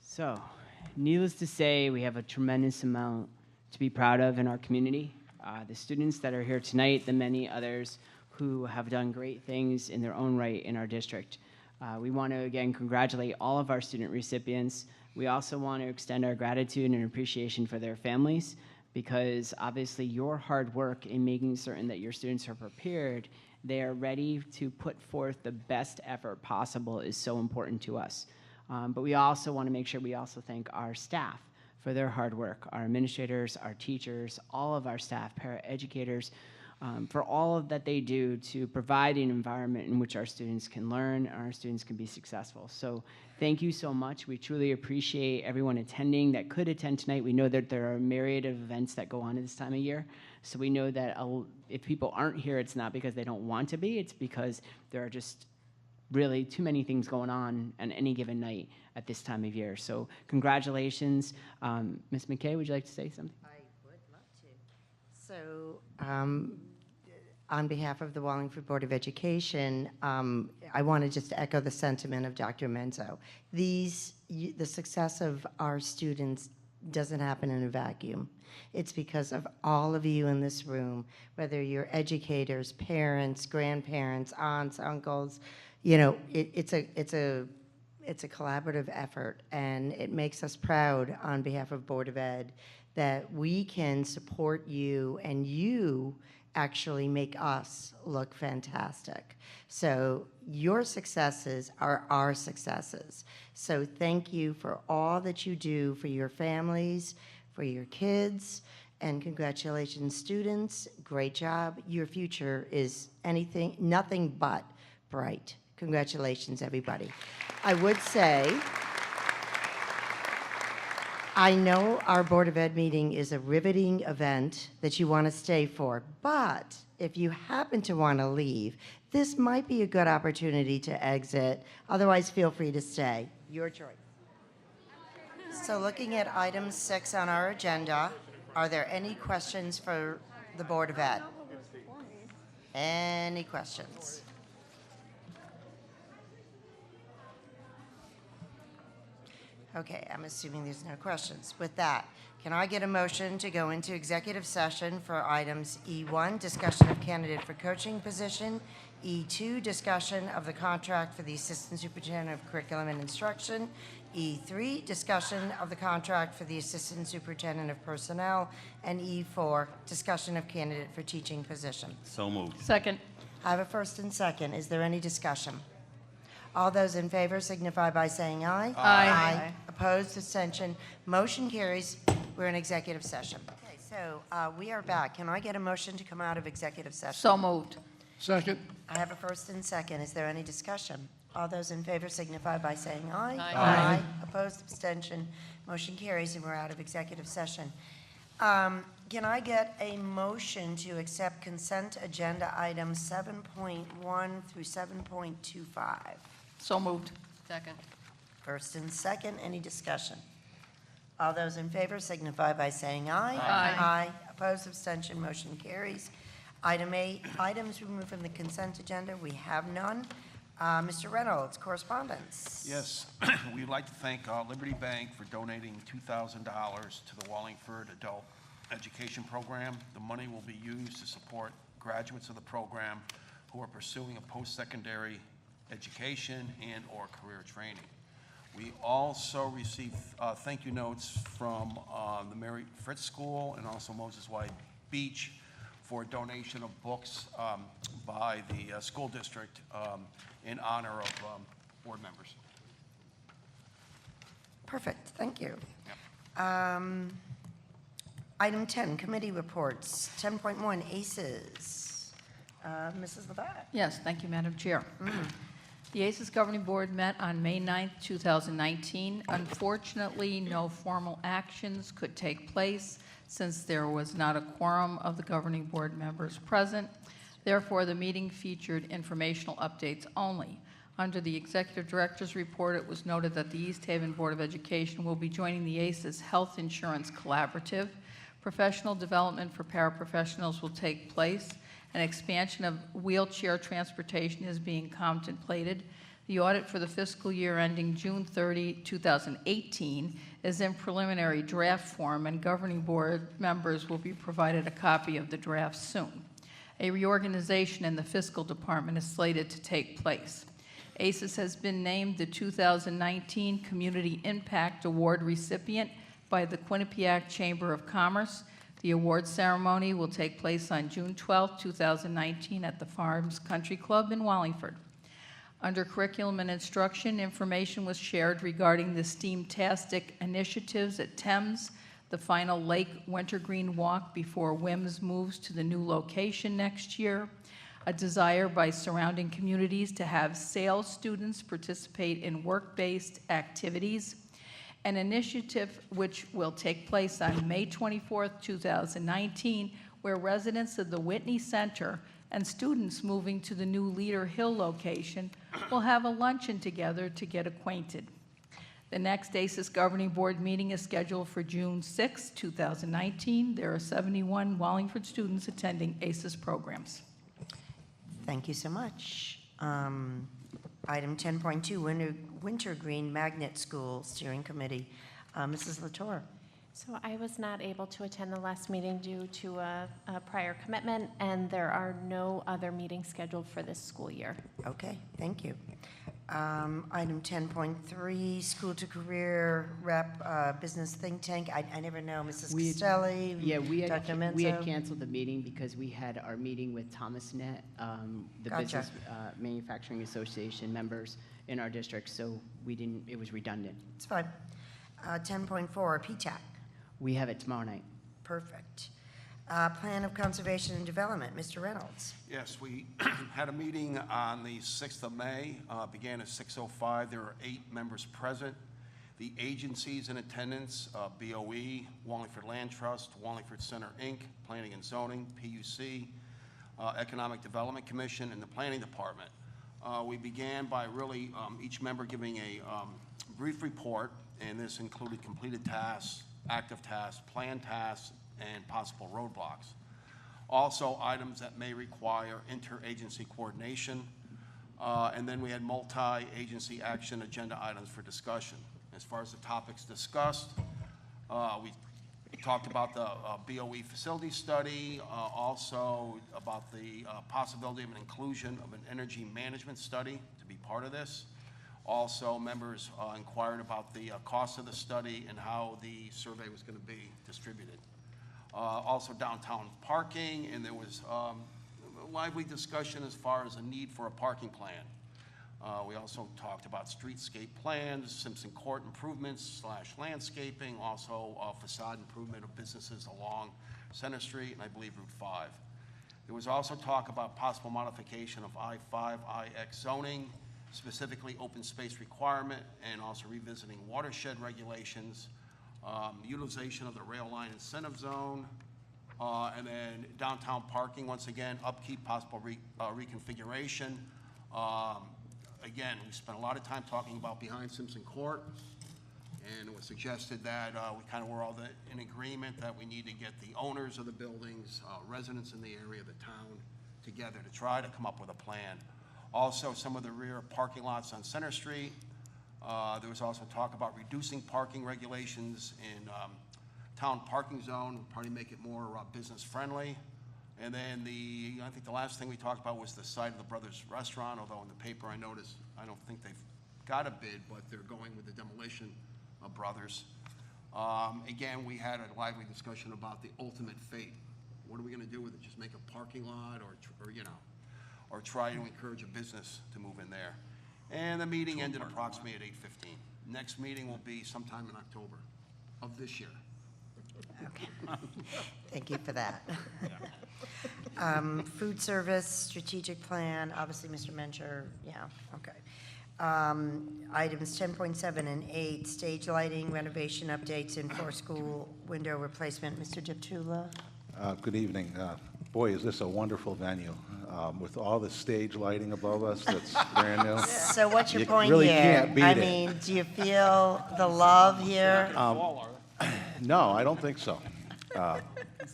So, needless to say, we have a tremendous amount to be proud of in our community. The students that are here tonight, the many others who have done great things in their own right in our district. We want to again congratulate all of our student recipients. We also want to extend our gratitude and appreciation for their families, because obviously your hard work in making certain that your students are prepared, they are ready to put forth the best effort possible is so important to us. But we also want to make sure we also thank our staff for their hard work, our administrators, our teachers, all of our staff, paraeducators, for all of that they do to provide an environment in which our students can learn and our students can be successful. So thank you so much. We truly appreciate everyone attending that could attend tonight. We know that there are a myriad of events that go on at this time of year. So we know that if people aren't here, it's not because they don't want to be, it's because there are just really too many things going on any given night at this time of year. So congratulations. Ms. McKay, would you like to say something? I would love to. So, on behalf of the Wallingford Board of Education, I want to just echo the sentiment of Dr. Menzo. The success of our students doesn't happen in a vacuum. It's because of all of you in this room, whether you're educators, parents, grandparents, aunts, uncles. You know, it's a collaborative effort, and it makes us proud on behalf of Board of Ed that we can support you, and you actually make us look fantastic. So your successes are our successes. So thank you for all that you do for your families, for your kids, and congratulations, students. Great job. Your future is nothing but bright. Congratulations, everybody. I would say, I know our Board of Ed meeting is a riveting event that you want to stay for, but if you happen to want to leave, this might be a good opportunity to exit. Otherwise, feel free to stay. Your choice. So looking at item 6 on our agenda, are there any questions for the Board of Ed? Any questions? Okay, I'm assuming there's no questions. With that, can I get a motion to go into executive session for items E1, discussion of candidate for coaching position, E2, discussion of the contract for the Assistant Superintendent of Curriculum and Instruction, E3, discussion of the contract for the Assistant Superintendent of Personnel, and E4, discussion of candidate for teaching position. So moved. Second. I have a first and second. Is there any discussion? All those in favor signify by saying aye. Aye. Opposed, abstention, motion carries. We're in executive session. Okay, so we are back. Can I get a motion to come out of executive session? So moved. Second. I have a first and second. Is there any discussion? All those in favor signify by saying aye. Aye. Opposed, abstention, motion carries, and we're out of executive session. Can I get a motion to accept consent agenda items 7.1 through 7.25? So moved. Second. First and second, any discussion? All those in favor signify by saying aye. Aye. Opposed, abstention, motion carries. Item 8, items removed from the consent agenda, we have none. Mr. Reynolds, correspondence. Yes, we'd like to thank Liberty Bank for donating $2,000 to the Wallingford Adult Education Program. The money will be used to support graduates of the program who are pursuing a post-secondary education and or career training. We also received thank you notes from the Mary Fritz School and also Moses White Beach for a donation of books by the school district in honor of board members. Perfect, thank you. Item 10, committee reports. 10.1, ACES. Mrs. Labatt. Yes, thank you, Madam Chair. The ACES Governing Board met on May 9th, 2019. Unfortunately, no formal actions could take place since there was not a quorum of the Governing Board members present. Therefore, the meeting featured informational updates only. Under the Executive Director's report, it was noted that the East Haven Board of Education will be joining the ACES Health Insurance Collaborative. Professional development for paraprofessionals will take place. An expansion of wheelchair transportation is being contemplated. The audit for the fiscal year ending June 30, 2018 is in preliminary draft form, and Governing Board members will be provided a copy of the draft soon. A reorganization in the fiscal department is slated to take place. ACES has been named the 2019 Community Impact Award recipient by the Quinnipiac Chamber of Commerce. The award ceremony will take place on June 12, 2019 at the Farms Country Club in Wallingford. Under Curriculum and Instruction, information was shared regarding the STEAM-tastic initiatives at Thames. the final Lake Wintergreen Walk before WIMS moves to the new location next year, a desire by surrounding communities to have sales students participate in work-based activities, an initiative which will take place on May 24th, 2019, where residents of the Whitney Center and students moving to the new Leader Hill location will have a luncheon together to get acquainted. The next ACES Governing Board meeting is scheduled for June 6, 2019. There are 71 Wallingford students attending ACES programs. Thank you so much. Item 10.2, Wintergreen Magnet School Steering Committee. Mrs. Latour. So I was not able to attend the last meeting due to a prior commitment, and there are no other meetings scheduled for this school year. Okay, thank you. Item 10.3, School to Career Rep Business Think Tank. I never know, Mrs. Costelli, Yeah, we had Dr. Menzo. we had canceled the meeting because we had our meeting with Thomas Net, the Gotcha. Business Manufacturing Association members in our district, so we didn't. It was redundant. It's fine. 10.4, PTAC. We have it tomorrow night. Perfect. Plan of Conservation and Development, Mr. Reynolds. Yes, we had a meeting on the 6th of May, began at 6:05. There are 8 members present. The agencies in attendance, BOE, Wallingford Land Trust, Wallingford Center, Inc., Planning and Zoning, PUC, Economic Development Commission, and the Planning Department. We began by really each member giving a brief report, and this included completed tasks, active tasks, planned tasks, and possible roadblocks. Also, items that may require interagency coordination, and then we had multi-agency action agenda items for discussion. As far as the topics discussed, we talked about the BOE facility study, also about the possibility of an inclusion of an energy management study to be part of this. Also, members inquired about the cost of the study and how the survey was going to be distributed. Also downtown parking, and there was a lively discussion as far as a need for a parking plan. We also talked about streetscape plans, Simpson Court improvements / landscaping, also facade improvement of businesses along Center Street and I believe Route 5. There was also talk about possible modification of I-5, IX zoning, specifically open space requirement, and also revisiting watershed regulations, utilization of the rail line incentive zone, and then downtown parking, once again, upkeep, possible reconfiguration. Again, we spent a lot of time talking about behind Simpson Court, and it was suggested that we kind of were all in agreement that we need to get the owners of the buildings, residents in the area, the town, together to try to come up with a plan. Also, some of the rear parking lots on Center Street. There was also talk about reducing parking regulations in town parking zone, probably make it more business friendly. And then I think the last thing we talked about was the site of the Brothers Restaurant, although in the paper I noticed, I don't think they've got a bid, but they're going with the demolition of Brothers. Again, we had a lively discussion about the ultimate fate. What are we gonna do with it? Just make a parking lot or try to encourage a business to move in there. And the meeting ended approximately at 8:15. Next meeting will be sometime in October of this year. Okay. Thank you for that. Food service, strategic plan, obviously Mr. Mencher, yeah, okay. Items 10.7 and 8, stage lighting, renovation updates, and for school window replacement. Mr. Deptula? Good evening. Boy, is this a wonderful venue. With all the stage lighting above us that's brand new. So what's your point really here? Can't beat I it. mean, do you feel the love here? No, I don't think so.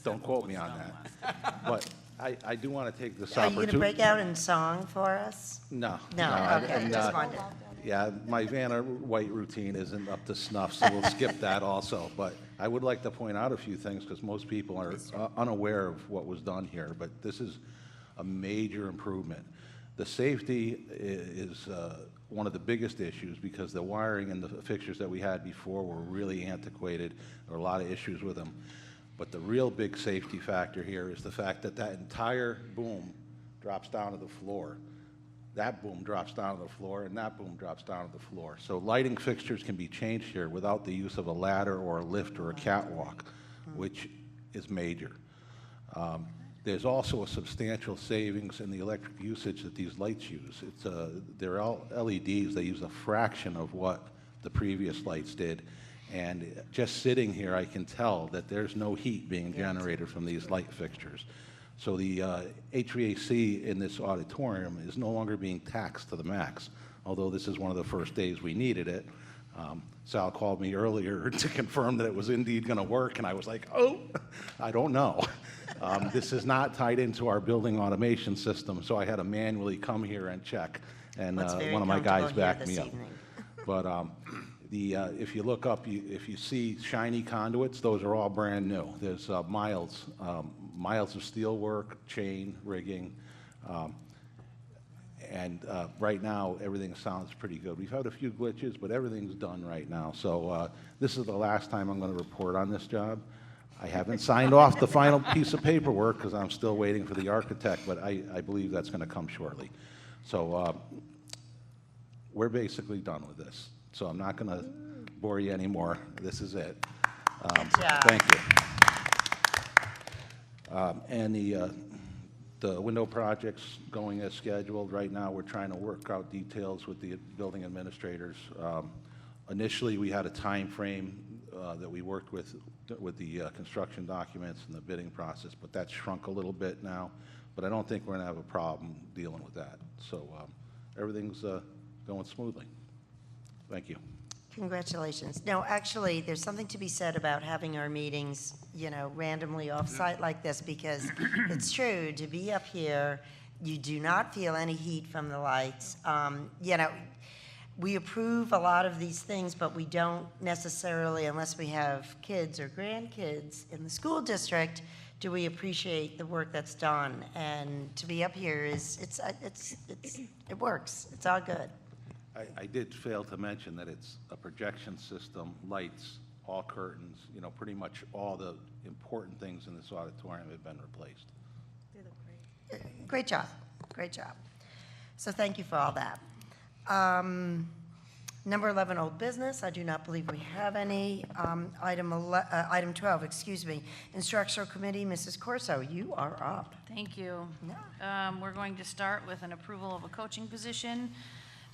Don't quote me on that. But I do want to take this Are you opportunity. going to break out in song for us? No. No, okay, and, just wondered. Yeah, my Vanna White routine isn't up to snuff, so we'll skip that also. But I would like to point out a few things because most people are unaware of what was done here. But this is a major improvement. The safety is one of the biggest issues because the wiring and the fixtures that we had before were really antiquated. There were a lot of issues with them. But the real big safety factor here is the fact that that entire boom drops down to the floor. that boom drops down to the floor, and that boom drops down to the floor. So lighting fixtures can be changed here without the use of a ladder or a lift or a catwalk, which is major. There's also a substantial savings in the electric usage that these lights use. They're all LEDs. They use a fraction of what the previous lights did. And just sitting here, I can tell that there's no heat being generated from these light fixtures. So the HVAC in this auditorium is no longer being taxed to the max, although this is one of the first days we needed it. Sal called me earlier to confirm that it was indeed going to work, and I was like, oh, I don't know. This is not tied into our building automation system, so I had to manually come here and check, and one of my guys backed me up. But if you look up, if you see shiny conduits, those are all brand new. There's miles of steel work, chain, rigging, and right now everything sounds pretty good. We've had a few glitches, but everything's done right now. So this is the last time I'm going to report on this job. I haven't signed off the final piece of paperwork because I'm still waiting for the architect, but I believe that's going to come shortly. So we're basically done with this. So I'm not going to bore you anymore. This is it. Thank you. And the window project's going as scheduled. Right now, we're trying to work out details with the building administrators. Initially, we had a time frame that we worked with the construction documents and the bidding process, but that's shrunk a little bit now. But I don't think we're going to have a problem dealing with that. So everything's going smoothly. Thank you. Congratulations. No, actually, there's something to be said about having our meetings, randomly off-site like this, because it's true, to be up here, you do not feel any heat from the lights. We approve a lot of these things, but we don't necessarily, unless we have kids or grandkids in the school district, do we appreciate the work that's done. And to be up here it works. It's all good. I did fail to mention that it's a projection system, lights, all curtains, pretty much all the important things in this auditorium have been replaced. Great job. Great job. So thank you for all that. Number 11, old business. I do not believe we have any. Item 12, Instructional Committee, Mrs. Corso, you are up. Thank you. We're going to start with an approval of a coaching position.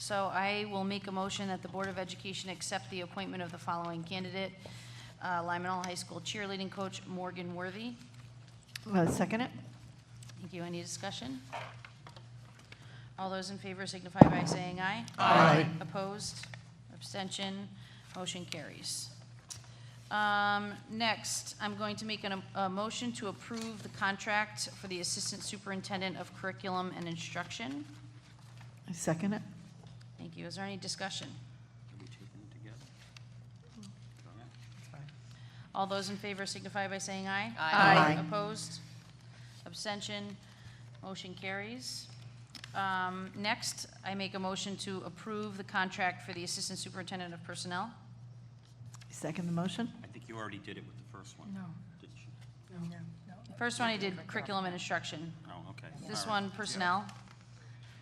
So I will make a motion that the Board of Education accept the appointment of the following candidate, Lyman High School cheerleading coach Morgan Worthy. Second it. Thank you. Any discussion? All those in favor signify by saying aye. Aye. Opposed? Abstention? Motion carries. Next, I'm going to make a motion to approve the contract for the Assistant Superintendent of Curriculum and Instruction. I second it. Thank you. Is there any discussion? All those in favor signify by saying aye. Aye. Opposed? Abstention? Motion carries. Next, I make a motion to approve the contract for the Assistant Superintendent of Personnel. Second the motion? I think you already did it with the first one. No. Did you? First one I did curriculum and instruction. Oh, okay. This All right. one, personnel.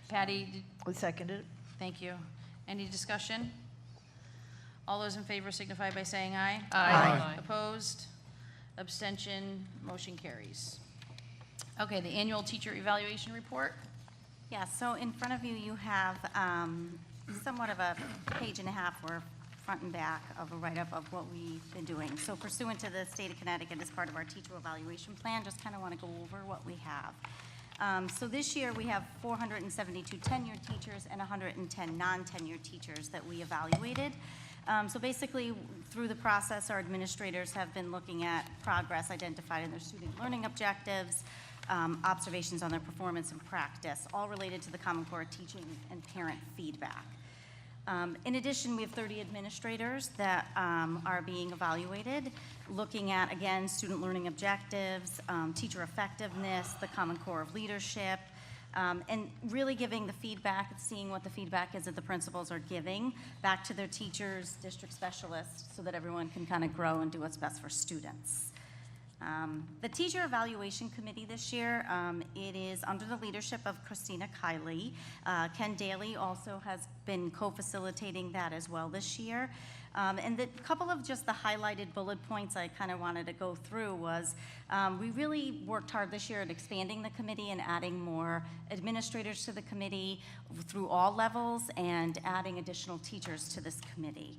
Patty, We seconded it. thank you. Any discussion? All those in favor signify by saying aye. Aye. Opposed? Abstention? Motion carries. Okay, the annual teacher evaluation report. Yeah, so in front of you, you have somewhat of a page and a half or front and back of a write-up of what we've been doing. So pursuant to the state of Connecticut as part of our teacher evaluation plan, just kind of want to go over what we have. So this year, we have 472 tenured teachers and 110 non-tenured teachers that we evaluated. So basically, through the process, our administrators have been looking at progress identified in their student learning objectives, observations on their performance and practice, all related to the Common Core teaching and parent feedback. In addition, we have 30 administrators that are being evaluated, looking at, again, student learning objectives, teacher effectiveness, the Common Core of leadership, and really giving the feedback, seeing what the feedback is that the principals are giving back to their teachers, district specialists, so that everyone can kind of grow and do what's best for students. The Teacher Evaluation Committee this year, it is under the leadership of Christina Kiley. Ken Daly also has been co-facilitating that as well this year. And the couple of just the highlighted bullet points I kind of wanted to go through was we really worked hard this year at expanding the committee and adding more administrators to the committee through all levels and adding additional teachers to this committee.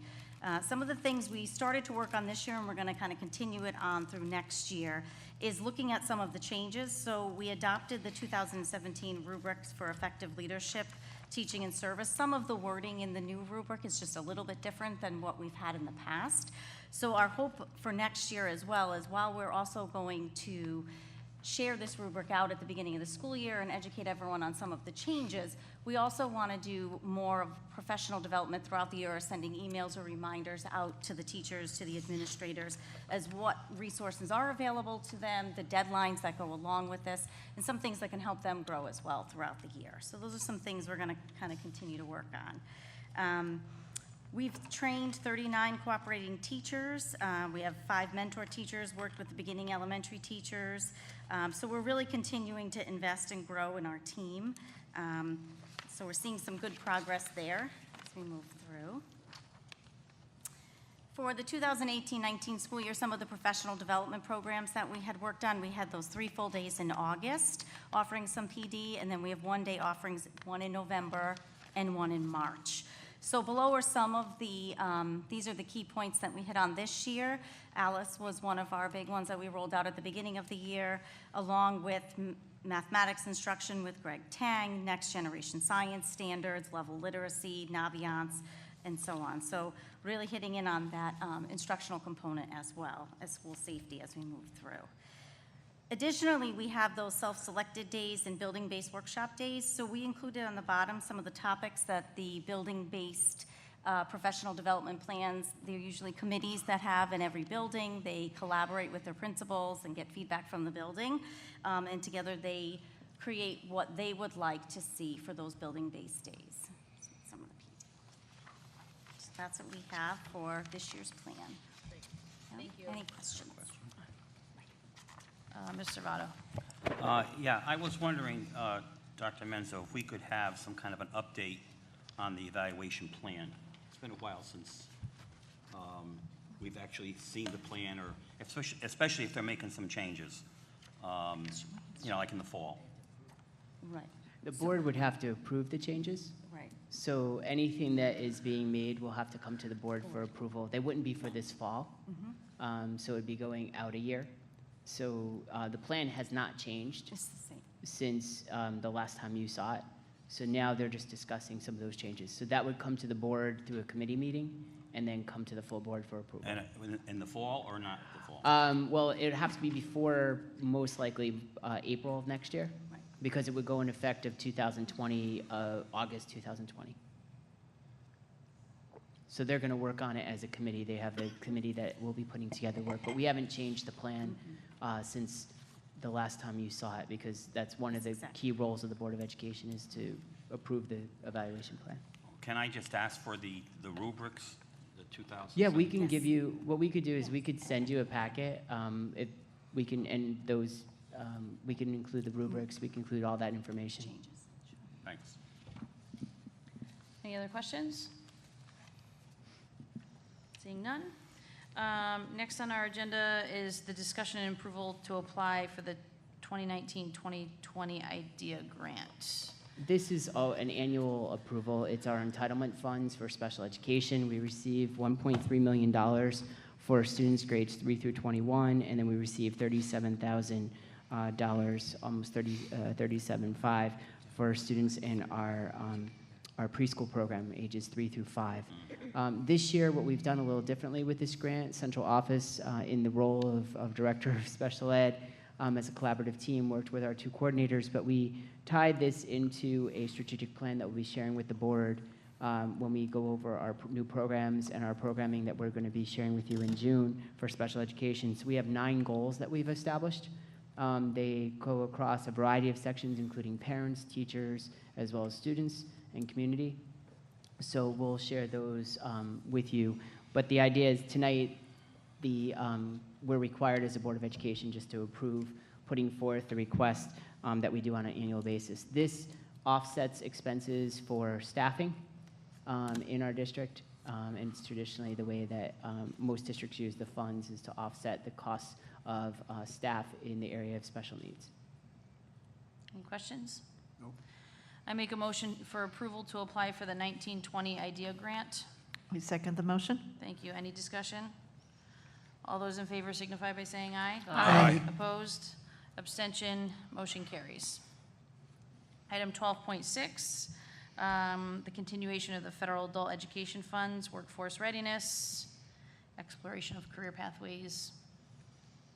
Some of the things we started to work on this year, and we're going to kind of continue it on through next year, is looking at some of the changes. So we adopted the 2017 rubrics for effective leadership, teaching and service. Some of the wording in the new rubric is just a little bit different than what we've had in the past. So our hope for next year as well is while we're also going to share this rubric out at the beginning of the school year and educate everyone on some of the changes, we also want to do more of professional development throughout the year, sending emails or reminders out to the teachers, to the administrators, as what resources are available to them, the deadlines that go along with this, and some things that can help them grow as well throughout the year. So those are some things we're going to kind of continue to work on. We've trained 39 cooperating teachers. We have 5 mentor teachers, worked with the beginning elementary teachers. So we're really continuing to invest and grow in our team. So we're seeing some good progress there as we move through. For the 2018-19 school year, some of the professional development programs that we had worked on, we had those 3 full days in August offering some PD, and then we have 1-day offerings, 1 in November and 1 in March. So below are some of the, these are the key points that we hit on this year. Alice was one of our big ones that we rolled out at the beginning of the year, along with mathematics instruction with Greg Tang, next generation science standards, level literacy, Naviance, and so on. So really hitting in on that instructional component as well as school safety as we move through. Additionally, we have those self-selected days and building-based workshop days. So we included on the bottom some of the topics that the building-based professional development plans, they're usually committees that have in every building. They collaborate with their principals and get feedback from the building. And together they create what they would like to see for those building-based days. Some of the PD. So that's what we have for this year's plan. Thank you. Any questions? Mr. Votto. Yeah, I was wondering, Dr. Menzo, if we could have some kind of an update on the evaluation plan. It's been a while since we've actually seen the plan, or especially if they're making some changes, you know, like in the fall. Right. The board would have to approve the changes. Right. So anything that is being made will have to come to the board for approval. They wouldn't be for this fall. So it'd be going out a year. So the plan has not changed since the last time you saw it. So now they're just discussing some of those changes. So that would come to the board through a committee meeting and then come to the full board for approval. And in the fall or not the fall? Well, it would have to be before, most likely, April of next year, because it would go in effect of 2020, August 2020. So they're going to work on it as a committee. They have a committee that will be putting together work, but we haven't changed the plan since the last time you saw it, because that's one of the key roles of the Board of Education is to approve the evaluation plan. Can I just ask for the rubrics, the 2000? Yeah, we can give you, what we could do is we could send you a packet. If we can, and those, we can include the rubrics, we can include all that information. Thanks. Any other questions? Seeing none. Next on our agenda is the discussion and approval to apply for the 2019-2020 IDEA grant. This is an annual approval. It's our entitlement funds for special education. We receive $1.3 million for students grades 3 through 21, and then we receive $37,000, almost $37,500 for students in our preschool program, ages 3 through 5. This year, what we've done a little differently with this grant, central office in the role of director of special ed, as a collaborative team, worked with our 2 coordinators, but we tied this into a strategic plan that we'll be sharing with the board when we go over our new programs and our programming that we're going to be sharing with you in June for special education. So we have 9 goals that we've established. They go across a variety of sections, including parents, teachers, as well as students and community. So we'll share those with you. But the idea is tonight, we're required as a Board of Education just to approve putting forth the request that we do on an annual basis. This offsets expenses for staffing in our district, and it's traditionally the way that most districts use the funds is to offset the costs of staff in the area of special needs. Any questions? No. I make a motion for approval to apply for the 1920 IDEA grant. I second the motion. Thank you. Any discussion? All those in favor signify by saying aye. Aye. Opposed? Abstention? Motion carries. Item 12.6, the continuation of the federal adult education funds, workforce readiness, exploration of career pathways.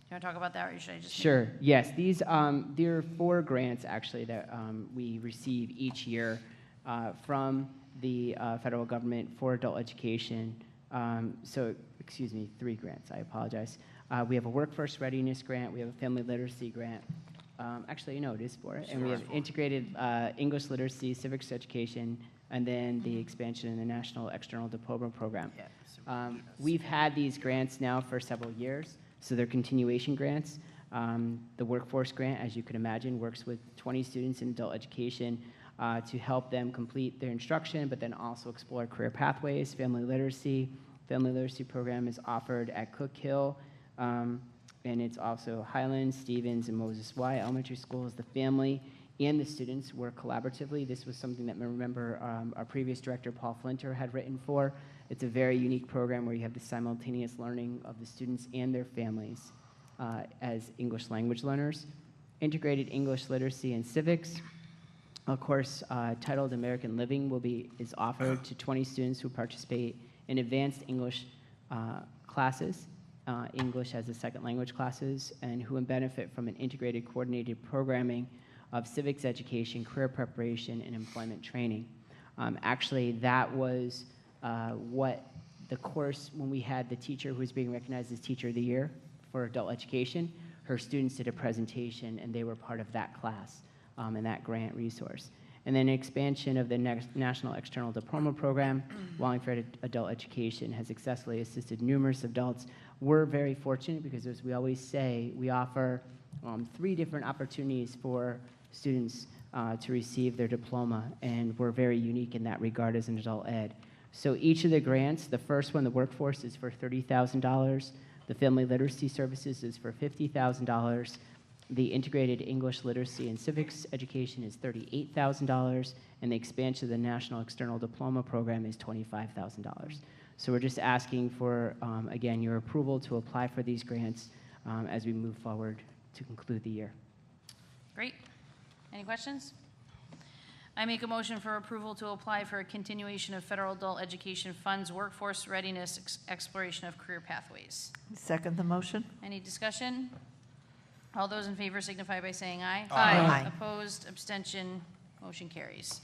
You want to talk about that, or should I just? Sure. Yes. These there are 4 grants actually that we receive each year from the federal government for adult education. Excuse me, 3 grants. I apologize. We have a workforce readiness grant. We have a family literacy grant. Actually, no, it is 4. And we have integrated English literacy, civics education, and then the expansion in the National External Diploma Program. We've had these grants now for several years, so they're continuation grants. The workforce grant, as you can imagine, works with 20 students in adult education to help them complete their instruction, but then also explore career pathways. Family literacy program is offered at Cook Hill, and it's also Highlands, Stevens, and Moses Y elementary schools. The family and the students work collaboratively. This was something that, remember, our previous director, Paul Flinter, had written for. It's a very unique program where you have the simultaneous learning of the students and their families as English language learners. Integrated English literacy and civics. A course titled American Living is offered to 20 students who participate in advanced English classes. English as a second language classes, and who benefit from an integrated coordinated programming of civics education, career preparation, and employment training. Actually, that was what the course, when we had the teacher who was being recognized as Teacher of the Year for adult education, her students did a presentation and they were part of that class and that grant resource. And then expansion of the National External Diploma Program. Wallingford Adult Education has successfully assisted numerous adults. We're very fortunate because, as we always say, we offer 3 different opportunities for students to receive their diploma, and we're very unique in that regard as an adult ed. So each of the grants, the first one, the workforce, is for $30,000. The family literacy services is for $50,000. The integrated English literacy and civics education is $38,000, and the expansion of the National External Diploma Program is $25,000. So we're just asking for, again, your approval to apply for these grants as we move forward to conclude the year. Great. Any questions? I make a motion for approval to apply for a continuation of federal adult education funds, workforce readiness, exploration of career pathways. Second the motion. Any discussion? All those in favor signify by saying aye. Aye. Opposed, abstention, motion carries.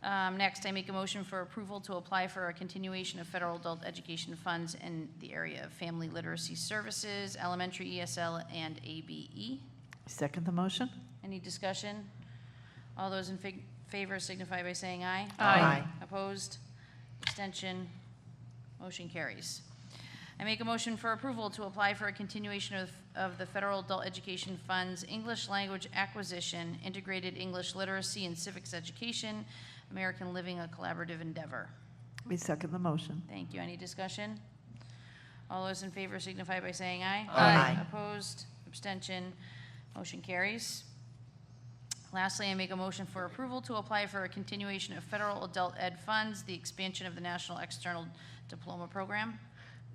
Next, I make a motion for approval to apply for a continuation of federal adult education funds in the area of family literacy services, elementary ESL, and ABE. Second the motion. Any discussion? All those in favor signify by saying aye. Aye. Opposed, abstention, motion carries. I make a motion for approval to apply for a continuation of the federal adult education funds, English language acquisition, integrated English literacy and civics education, American Living, a collaborative endeavor. We second the motion. Thank you. Any discussion? All those in favor signify by saying aye. Aye. Opposed, abstention, motion carries. Lastly, I make a motion for approval to apply for a continuation of federal adult ed funds, the expansion of the National External Diploma Program.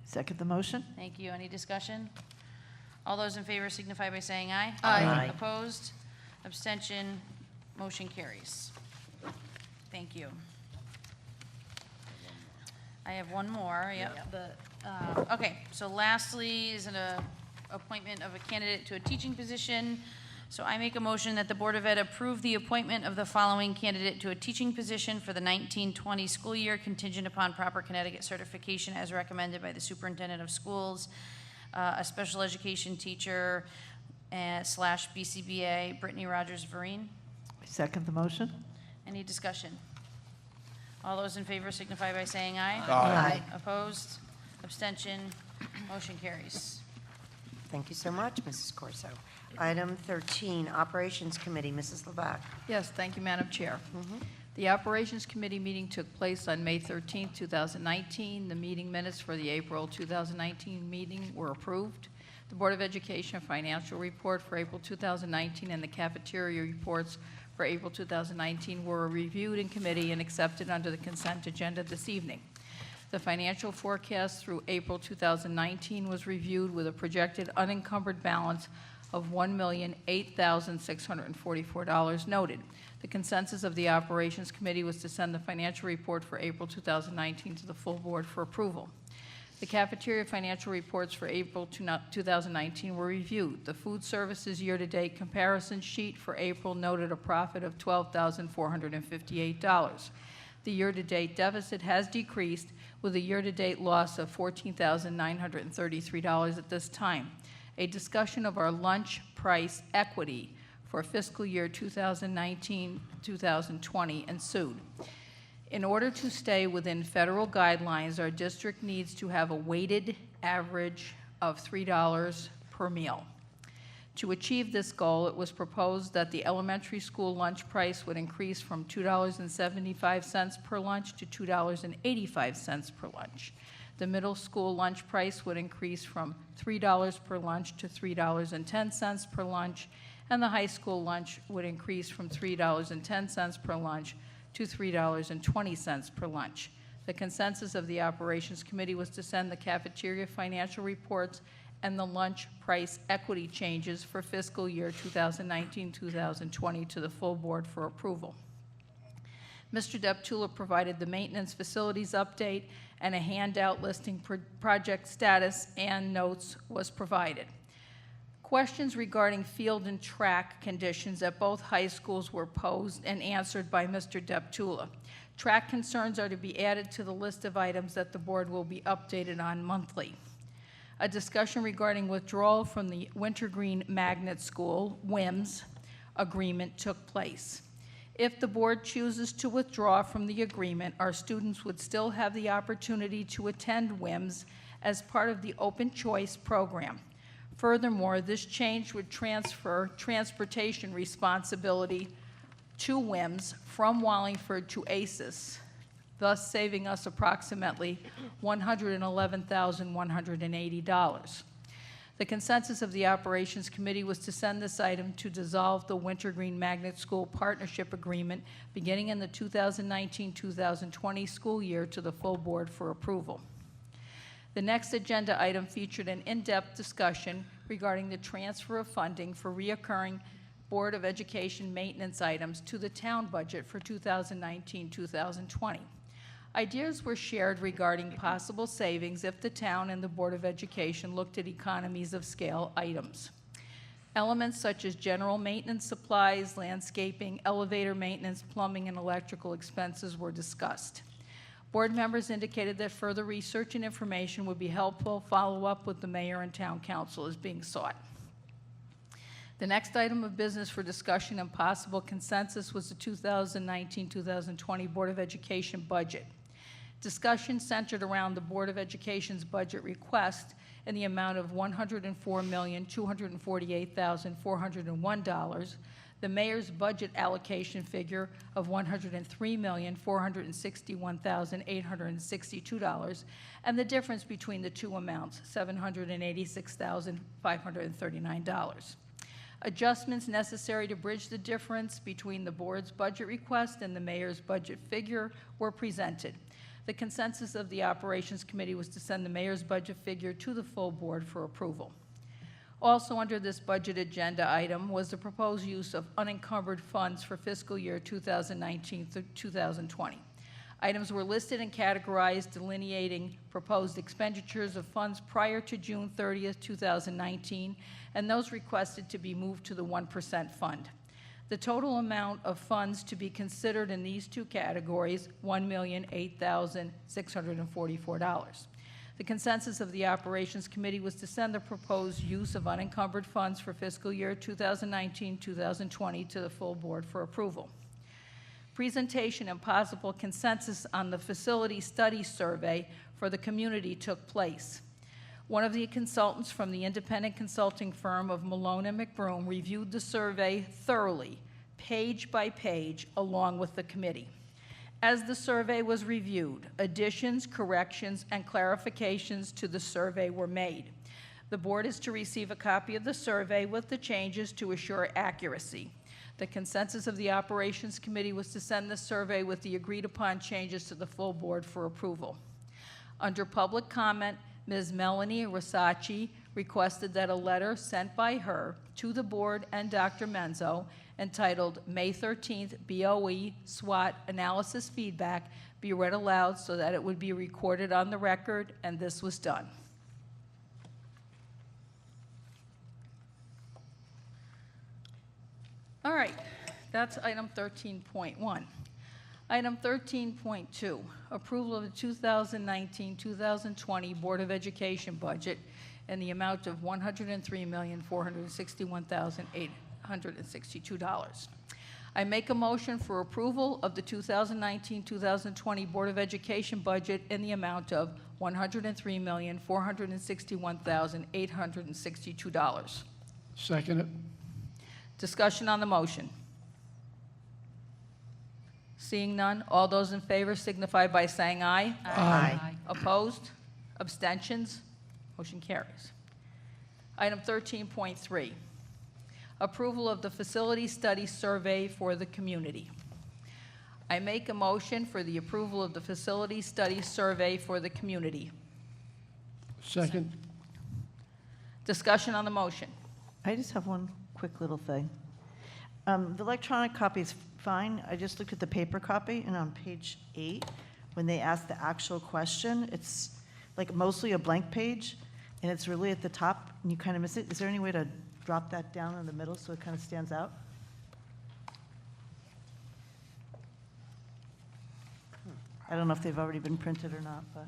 Second the motion. Thank you. Any discussion? All those in favor signify by saying aye. Aye. Opposed, abstention, motion carries. Thank you. I have one more, yep. Okay, so lastly is an appointment of a candidate to a teaching position. So I make a motion that the Board of Ed approve the appointment of the following candidate to a teaching position for the 1920 school year, contingent upon proper Connecticut certification as recommended by the Superintendent of Schools, a special education teacher / BCBA, Brittany Rogers-Vereen. Second the motion. Any discussion? All those in favor signify by saying aye. Aye. Opposed? Abstention? Motion carries. Thank you so much, Mrs. Corso. Item 13, Operations Committee, Mrs. Levac. Yes, thank you, Madam Chair. The Operations Committee meeting took place on May 13, 2019. The meeting minutes for the April 2019 meeting were approved. The Board of Education financial report for April 2019 and the cafeteria reports for April 2019 were reviewed in committee and accepted under the consent agenda this evening. The financial forecast through April 2019 was reviewed with a projected unencumbered balance of $1,008,644 noted. The consensus of the Operations Committee was to send the financial report for April 2019 to the full board for approval. The cafeteria financial reports for April 2019 were reviewed. The food services year-to-date comparison sheet for April noted a profit of $12,458. The year-to-date deficit has decreased with a year-to-date loss of $14,933 at this time. A discussion of our lunch price equity for fiscal year 2019-2020 ensued. In order to stay within federal guidelines, our district needs to have a weighted average of $3 per meal. To achieve this goal, it was proposed that the elementary school lunch price would increase from $2.75 per lunch to $2.85 per lunch. The middle school lunch price would increase from $3 per lunch to $3.10 per lunch, and the high school lunch would increase from $3.10 per lunch to $3.20 per lunch. The consensus of the Operations Committee was to send the cafeteria financial reports and the lunch price equity changes for fiscal year 2019-2020 to the full board for approval. Mr. Deptula provided the maintenance facilities update, and a handout listing project status and notes was provided. Questions regarding field and track conditions at both high schools were posed and answered by Mr. Deptula. Track concerns are to be added to the list of items that the board will be updated on monthly. A discussion regarding withdrawal from the Wintergreen Magnet School, WIMS, agreement took place. If the board chooses to withdraw from the agreement, our students would still have the opportunity to attend WIMS as part of the open choice program. Furthermore, this change would transfer transportation responsibility to WIMS from Wallingford to ACES, thus saving us approximately $111,180. The consensus of the Operations Committee was to send this item to dissolve the Wintergreen Magnet School Partnership Agreement beginning in the 2019-2020 school year to the full board for approval. The next agenda item featured an in-depth discussion regarding the transfer of funding for reoccurring Board of Education maintenance items to the town budget for 2019-2020. Ideas were shared regarding possible savings if the town and the Board of Education looked at economies of scale items. Elements such as general maintenance supplies, landscaping, elevator maintenance, plumbing, and electrical expenses were discussed. Board members indicated that further research and information would be helpful. Follow-up with the mayor and town council is being sought. The next item of business for discussion and possible consensus was the 2019-2020 Board of Education budget. Discussion centered around the Board of Education's budget request in the amount of $104,248,401, the mayor's budget allocation figure of $103,461,862, and the difference between the two amounts, $786,539. Adjustments necessary to bridge the difference between the board's budget request and the mayor's budget figure were presented. The consensus of the Operations Committee was to send the mayor's budget figure to the full board for approval. Also under this budget agenda item was the proposed use of unencumbered funds for fiscal year 2019 through 2020. Items were listed and categorized, delineating proposed expenditures of funds prior to June 30th, 2019, and those requested to be moved to the 1% fund. The total amount of funds to be considered in these two categories, $1,008,644. The consensus of the Operations Committee was to send the proposed use of unencumbered funds for fiscal year 2019-2020 to the full board for approval. Presentation and possible consensus on the facility study survey for the community took place. One of the consultants from the independent consulting firm of Malone and McBroom reviewed the survey thoroughly, page by page, along with the committee. As the survey was reviewed, additions, corrections, and clarifications to the survey were made. The board is to receive a copy of the survey with the changes to assure accuracy. The consensus of the Operations Committee was to send the survey with the agreed-upon changes to the full board for approval. Under public comment, Ms. Melanie Rosacci requested that a letter sent by her to the board and Dr. Menzo entitled May 13th BOE SWOT Analysis Feedback be read aloud so that it would be recorded on the record, and this was done. All right, that's item 13.1. Item 13.2, approval of the 2019-2020 Board of Education budget in the amount of $103,461,862. I make a motion for approval of the 2019-2020 Board of Education budget in the amount of $103,461,862. Second it. Discussion on the motion. Seeing none, all those in favor signify by saying aye. Aye. Opposed? Abstentions? Motion carries. Item 13.3, approval of the facility study survey for the community. I make a motion for the approval of the facility study survey for the community. Second. Discussion on the motion. I just have one quick little thing. The electronic copy is fine. I just looked at the paper copy, and on page 8, when they ask the actual question, it's like mostly a blank page, and it's really at the top, and you kind of miss it. Is there any way to drop that down in the middle so it kind of stands out? I don't know if they've already been printed or not, but.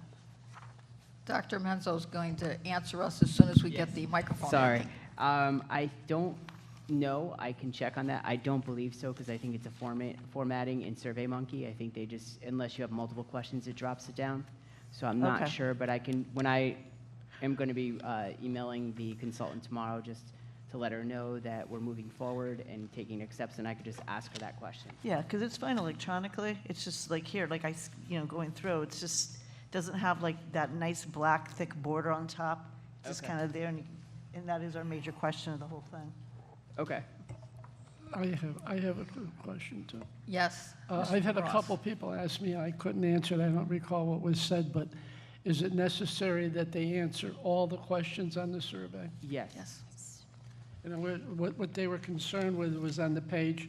Dr. Menzo is going to answer us as soon as we get the microphone. Sorry. I don't know. I can check on that. I don't believe so because I think it's a formatting in SurveyMonkey. I think they just, unless you have multiple questions, it drops it down. So I'm not Okay. sure, but I can, when I am going to be emailing the consultant tomorrow just to let her know that we're moving forward and taking next steps, and I could just ask her that question. Yeah, because it's fine electronically. It's just like here, like going through, it's just, doesn't have like that nice black thick border on top. It's just Okay. kind of there, and that is our major question of the whole thing. Okay. I have a good question, too. Yes. I've had a Ross. couple people ask me, I couldn't answer it, I don't recall what was said, but is it necessary that they answer all the questions on the survey? Yes. Yes. You know, what they were concerned with was on the page,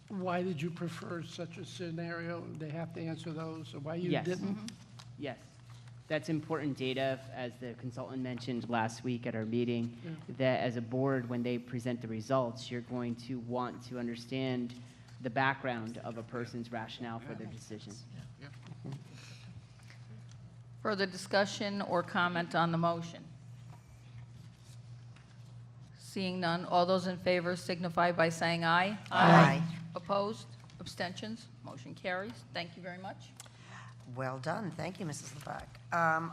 why did you prefer such a scenario? They have to answer those, or why you Yes. didn't? Yes. That's important data, as the consultant mentioned last week at our meeting, that as a board, when they present the results, you're going to want to understand the background of a person's rationale for their decision. Further discussion or comment on the motion? Seeing none, all those in favor signify by saying aye. Aye. Opposed? Abstentions? Motion carries. Thank you very much. Well done. Thank you, Mrs. Levac.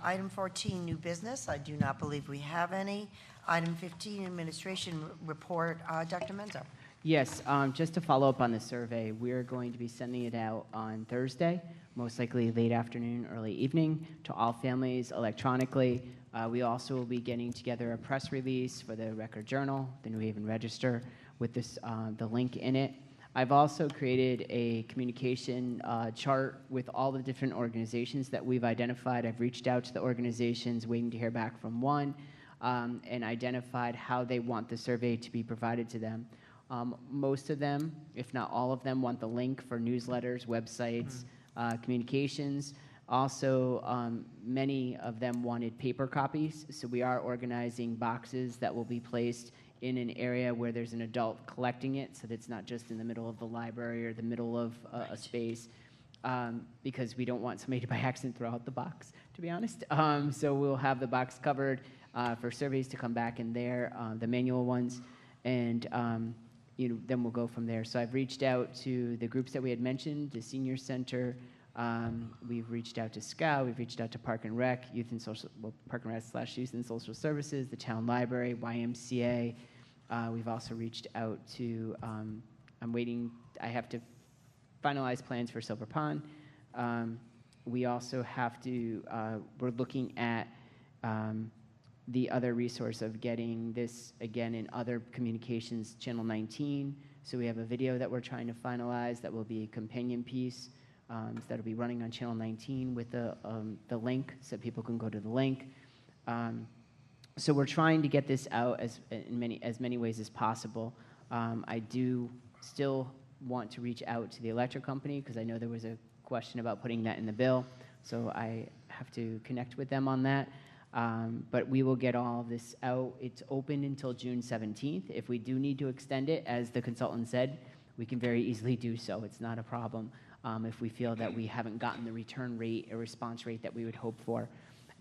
Item 14, new business. I do not believe we have any. Item 15, administration report. Dr. Menzo. Yes, just to follow up on the survey, we're going to be sending it out on Thursday, most likely late afternoon, early evening, to all families electronically. We also will be getting together a press release for the Record Journal, the New Haven Register, with this, the link in it. I've also created a communication chart with all the different organizations that we've identified. I've reached out to the organizations, waiting to hear back from one, and identified how they want the survey to be provided to them. Most of them, if not all of them, want the link for newsletters, websites, communications. Also, many of them wanted paper copies, so we are organizing boxes that will be placed in an area where there's an adult collecting it, so that it's not just in the middle of the library or the middle of a space, because we don't want somebody to by accident throw out the box, to be honest. So we'll have the box covered for surveys to come back in there, the manual ones, and then we'll go from there. So I've reached out to the groups that we had mentioned, the Senior Center, We've reached out to SCOUT, we've reached out to Park and Rec, Youth and Social, well, Park and Rec / Youth and Social Services, the Town Library, YMCA. We've also reached out to, I have to finalize plans for Silver Pond. We also have to, we're looking at the other resource of getting this, again, in other communications, Channel 19. So we have a video that we're trying to finalize that will be a companion piece that'll be running on Channel 19 with the link so people can go to the link. So we're trying to get this out as many ways as possible. I do still want to reach out to the electric company because I know there was a question about putting that in the bill. So I have to connect with them on that. But we will get all of this out. It's open until June 17th. If we do need to extend it, as the consultant said, we can very easily do so. It's not a problem if we feel that we haven't gotten the return rate or response rate that we would hope for.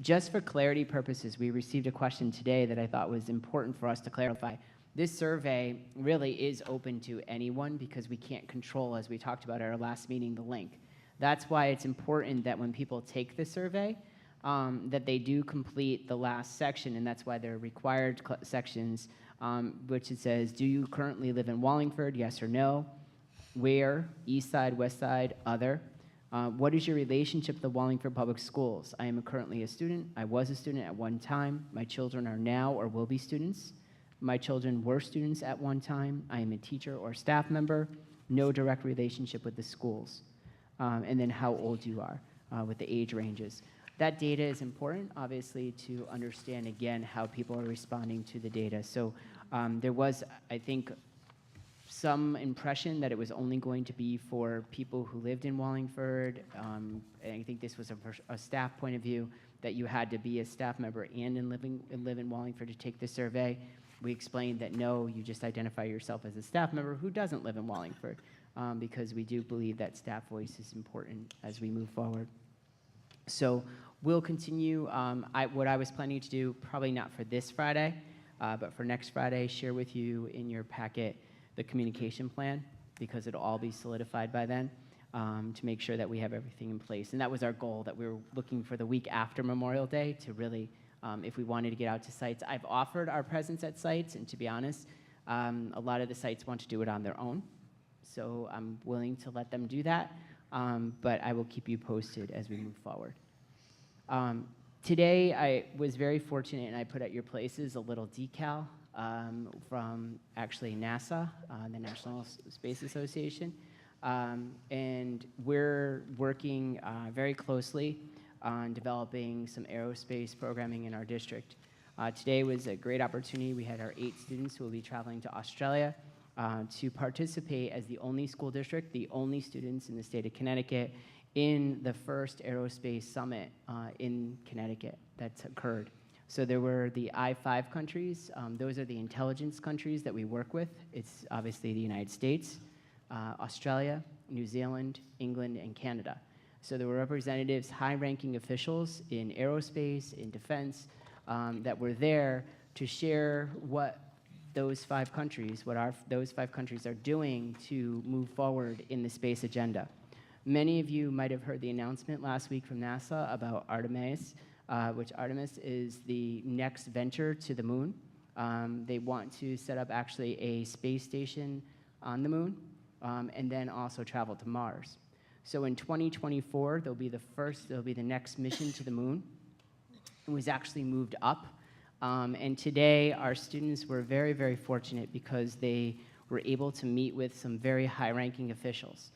Just for clarity purposes, we received a question today that I thought was important for us to clarify. This survey really is open to anyone because we can't control, as we talked about at our last meeting, the link. That's why it's important that when people take the survey, that they do complete the last section, and that's why they're required sections, which it says, do you currently live in Wallingford, yes or no? Where, east side, west side, other? What is your relationship to the Wallingford Public Schools? I am currently a student. I was a student at one time. My children are now or will be students. My children were students at one time. I am a teacher or staff member. No direct relationship with the schools. And then how old you are with the age ranges. That data is important, obviously, to understand, again, how people are responding to the data. So there was, I think, some impression that it was only going to be for people who lived in Wallingford. And I think this was a staff point of view, that you had to be a staff member and live in Wallingford to take the survey. We explained that no, you just identify yourself as a staff member who doesn't live in Wallingford, because we do believe that staff voice is important as we move forward. So we'll continue. What I was planning to do, probably not for this Friday, but for next Friday, share with you in your packet the communication plan, because it'll all be solidified by then, to make sure that we have everything in place. And that was our goal, that we were looking for the week after Memorial Day to really, if we wanted to get out to sites. I've offered our presence at sites, and to be honest, a lot of the sites want to do it on their own. So I'm willing to let them do that, but I will keep you posted as we move forward. Today, I was very fortunate, and I put at your places a little decal from actually NASA, the National Space Association. And we're working very closely on developing some aerospace programming in our district. Today was a great opportunity. We had our 8 students who will be traveling to Australia to participate as the only school district, the only students in the state of Connecticut, in the first aerospace summit in Connecticut that's occurred. So there were the I-5 countries. Those are the intelligence countries that we work with. It's obviously the United States, Australia, New Zealand, England, and Canada. So there were representatives, high-ranking officials in aerospace, in defense, that were there to share what those 5 countries, those 5 countries are doing to move forward in the space agenda. Many of you might have heard the announcement last week from NASA about Artemis, which Artemis is the next venture to the moon. They want to set up actually a space station on the moon, and then also travel to Mars. So in 2024, there'll be the next mission to the moon. It was actually moved up. And today, our students were very, very fortunate because they were able to meet with some very high-ranking officials.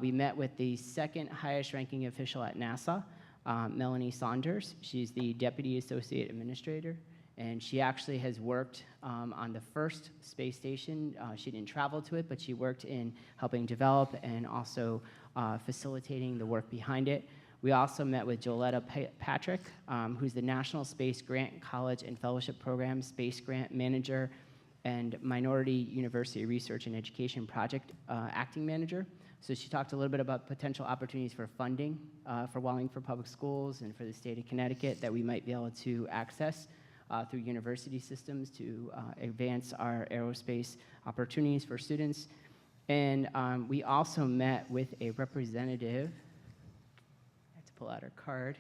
We met with the second highest ranking official at NASA, Melanie Saunders. She's the Deputy Associate Administrator, and she actually has worked on the first space station. She didn't travel to it, but she worked in helping develop and also facilitating the work behind it. We also met with Joletta Patrick, who's the National Space Grant College and Fellowship Program Space Grant Manager and Minority University Research and Education Project Acting Manager. So she talked a little bit about potential opportunities for funding for Wallingford Public Schools and for the state of Connecticut that we might be able to access through university systems to advance our aerospace opportunities for students. And we also met with a representative pull out her card,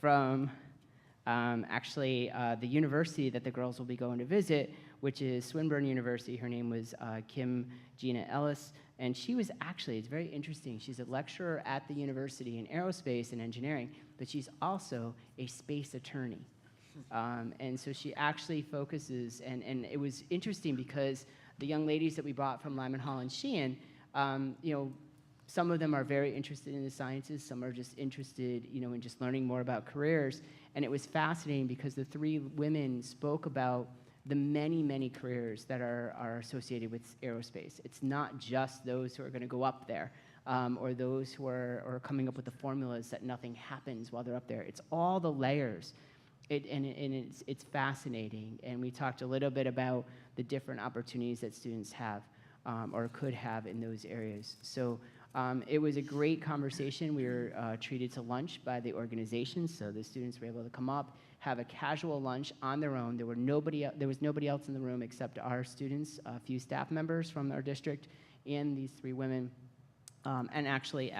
from the university that the girls will be going to visit, which is Swinburne University. Her name was Kim Gina Ellis, and she was actually, it's very interesting, she's a lecturer at the university in aerospace and engineering, but she's also a space attorney. And so she actually focuses, and it was interesting because the young ladies that we brought from Lyman Hall and Sheehan, some of them are very interested in the sciences, some are just interested, in just learning more about careers. And it was fascinating because the three women spoke about the many, many careers that are associated with aerospace. It's not just those who are going to go up there, or those who are coming up with the formulas that nothing happens while they're up there. It's all the layers. It's fascinating. And we talked a little bit about the different opportunities that students have or could have in those areas. So it was a great conversation. We were treated to lunch by the organization, so the students were able to come up, have a casual lunch on their own. There was nobody else in the room except our students, a few staff members from our district, and these three women. And actually,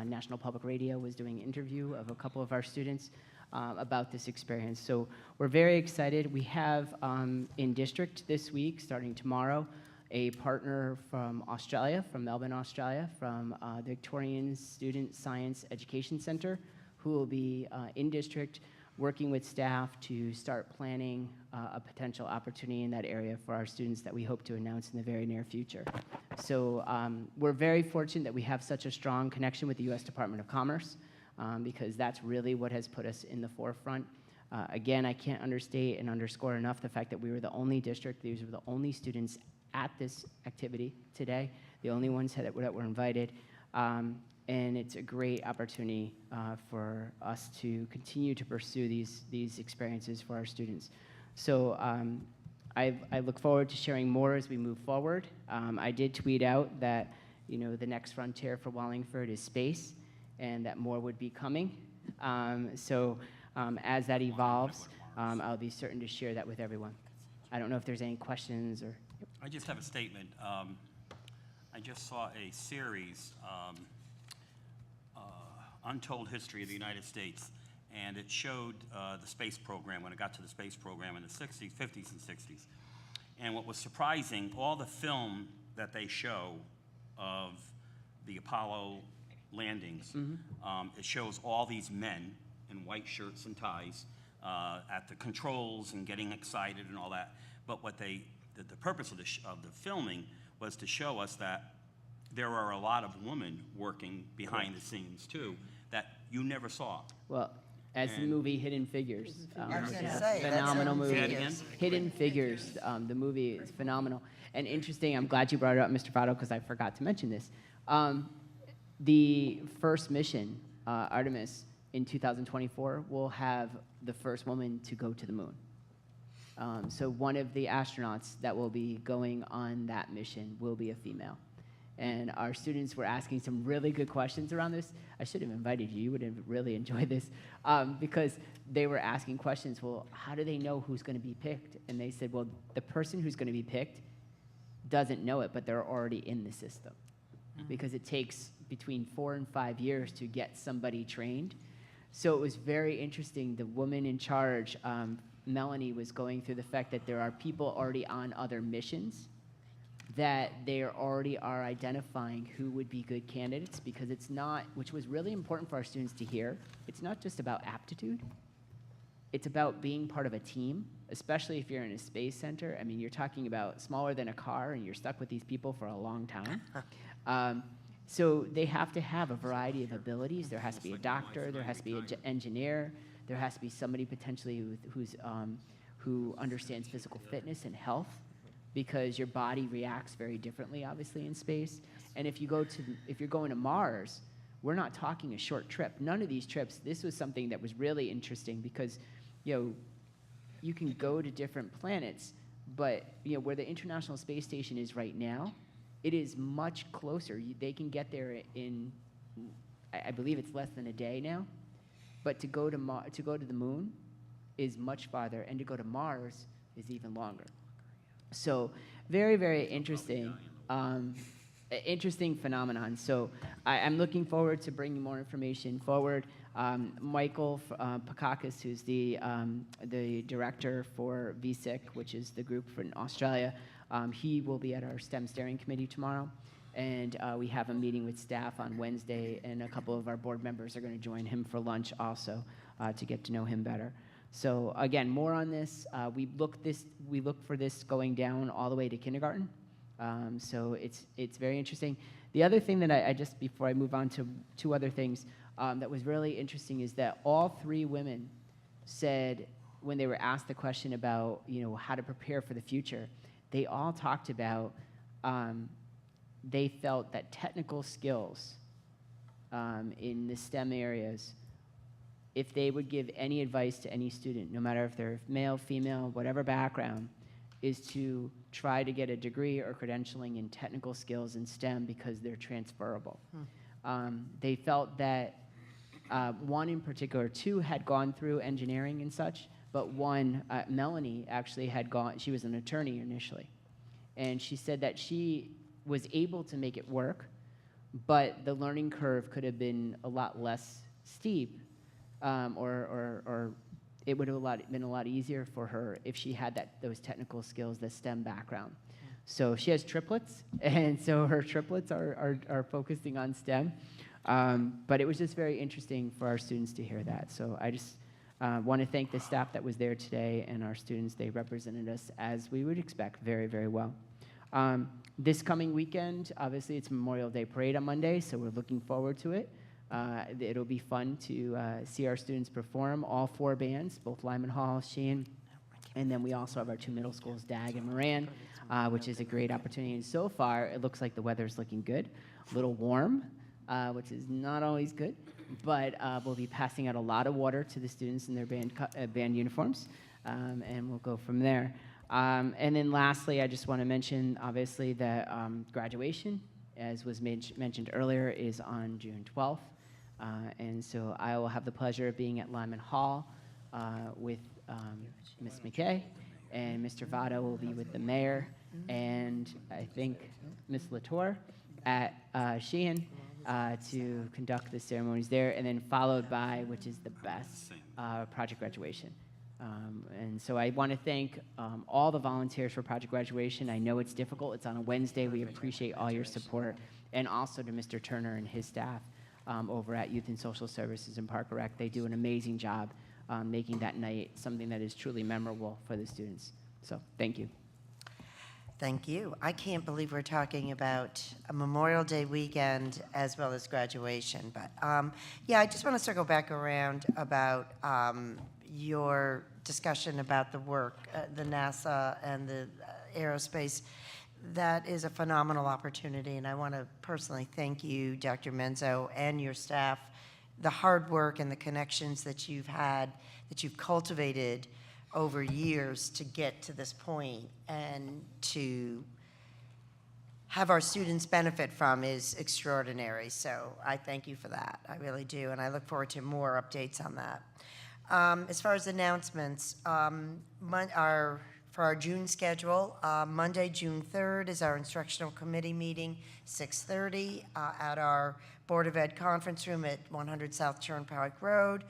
National Public Radio was doing an interview of a couple of our students about this experience. So we're very excited. We have in district this week, starting tomorrow, a partner from Australia, from Melbourne, Australia, from the Victorian Student Science Education Center, who will be in district working with staff to start planning a potential opportunity in that area for our students that we hope to announce in the very near future. So we're very fortunate that we have such a strong connection with the U.S. Department of Commerce, because that's really what has put us in the forefront. Again, I can't understate and underscore enough the fact that we were the only district, these were the only students at this activity today, the only ones that were invited. And it's a great opportunity for us to continue to pursue these experiences for our students. So I look forward to sharing more as we move forward. I did tweet out that the next frontier for Wallingford is space, and that more would be coming. As that evolves, I'll be certain to share that with everyone. I don't know if there's any questions or. I just have a statement. I just saw a series, Untold History of the United States, and it showed the space program, when it got to the space program in the 60s, 50s, and 60s. And what was surprising, all the film that they show of the Apollo landings, it shows all these men in white shirts and ties at the controls and getting excited and all that. But what the purpose of the filming was to show us that there are a lot of women working behind the scenes too that you never saw. Well, as the movie Hidden Figures, I was gonna say, that's phenomenal movie. Hidden Figures. Hidden Figures, the movie is phenomenal and interesting. I'm glad you brought it up, Mr. Votto, because I forgot to mention this. The first mission, Artemis, in 2024, will have the first woman to go to the moon. So one of the astronauts that will be going on that mission will be a female. And our students were asking some really good questions around this. I should have invited you. You would have really enjoyed this, because they were asking questions. Well, how do they know who's going to be picked? And they said, well, the person who's going to be picked doesn't know it, but they're already in the system. Because it takes between 4 and 5 years to get somebody trained. So it was very interesting. The woman in charge, Melanie, was going through the fact that there are people already on other missions, that they already are identifying who would be good candidates, because it's not, which was really important for our students to hear, it's not just about aptitude. It's about being part of a team, especially if you're in a space center. I mean, you're talking about smaller than a car, and you're stuck with these people for a long time. So they have to have a variety of abilities. There has to be a doctor, there has to be an engineer, there has to be somebody potentially who understands physical fitness and health, because your body reacts very differently, obviously, in space. And if you're going to Mars, we're not talking a short trip. None of these trips. This was something that was really interesting, because you can go to different planets, but where the International Space Station is right now, it is much closer. They can get there in, I believe it's less than a day now. But to go to the moon is much farther, and to go to Mars is even longer. So very, very interesting. interesting phenomenon. So I'm looking forward to bringing more information forward. Michael Pakakis, who's the director for VSIC, which is the group in Australia, he will be at our STEM steering committee tomorrow. And we have a meeting with staff on Wednesday, and a couple of our board members are going to join him for lunch also to get to know him better. So again, more on this. We look for this going down all the way to kindergarten. So it's very interesting. The other thing that I just, before I move on to two other things, that was really interesting is that all three women said, when they were asked the question about, how to prepare for the future, they all talked about they felt that technical skills in the STEM areas, if they would give any advice to any student, no matter if they're male, female, whatever background, is to try to get a degree or credentialing in technical skills in STEM because they're transferable. They felt that one in particular, two had gone through engineering and such, but one, Melanie, actually had gone, she was an attorney initially. And she said that she was able to make it work, but the learning curve could have been a lot less steep, or it would have been a lot easier for her if she had those technical skills, the STEM background. So she has triplets, and so her triplets are focusing on STEM. But it was just very interesting for our students to hear that. So I just want to thank the staff that was there today and our students. They represented us as we would expect very, very well. This coming weekend, obviously it's Memorial Day Parade on Monday, so we're looking forward to it. It'll be fun to see our students perform, all four bands, both Lyman Hall, Sheehan, and then we also have our two middle schools, Dag and Moran, which is a great opportunity. And so far, it looks like the weather's looking good, a little warm, which is not always good, but we'll be passing out a lot of water to the students in their band uniforms, and we'll go from there. And then lastly, I just want to mention, obviously, that graduation, as was mentioned earlier, is on June 12th. And so I will have the pleasure of being at Lyman Hall with Ms. McKay, and Mr. Votto will be with the mayor, and I think Ms. Latour at Sheehan to conduct the ceremonies there, and then followed by, which is the best, project graduation. And so I want to thank all the volunteers for project graduation. I know it's difficult. It's on a Wednesday. We appreciate all your support. And also to Mr. Turner and his staff over at Youth and Social Services and Park Rec. They do an amazing job making that night something that is truly memorable for the students. So thank you. Thank you. I can't believe we're talking about a Memorial Day weekend as well as graduation. But yeah, I just want to circle back around about your discussion about the work, the NASA and the aerospace. That is a phenomenal opportunity, and I want to personally thank you, Dr. Menzo, and your staff, the hard work and the connections that you've had, that you've cultivated over years to get to this point and to have our students benefit from is extraordinary. So I thank you for that. I really do, and I look forward to more updates on that. As far as announcements, for our June schedule, Monday, June 3rd is our instructional committee meeting, 6:30 at our Board of Ed conference room at 100 South Turnpike Road.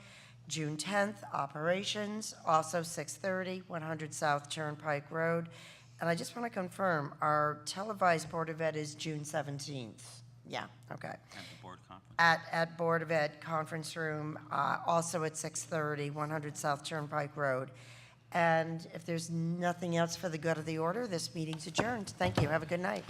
June 10th, operations, also 6:30, 100 South Turnpike Road. And I just want to confirm, our televised Board of Ed is June 17th. Yeah, okay. At the board conference. At Board of Ed conference room, also at 6:30, 100 South Turnpike Road. And if there's nothing else for the good of the order, this meeting's adjourned. Thank you. Have a good night.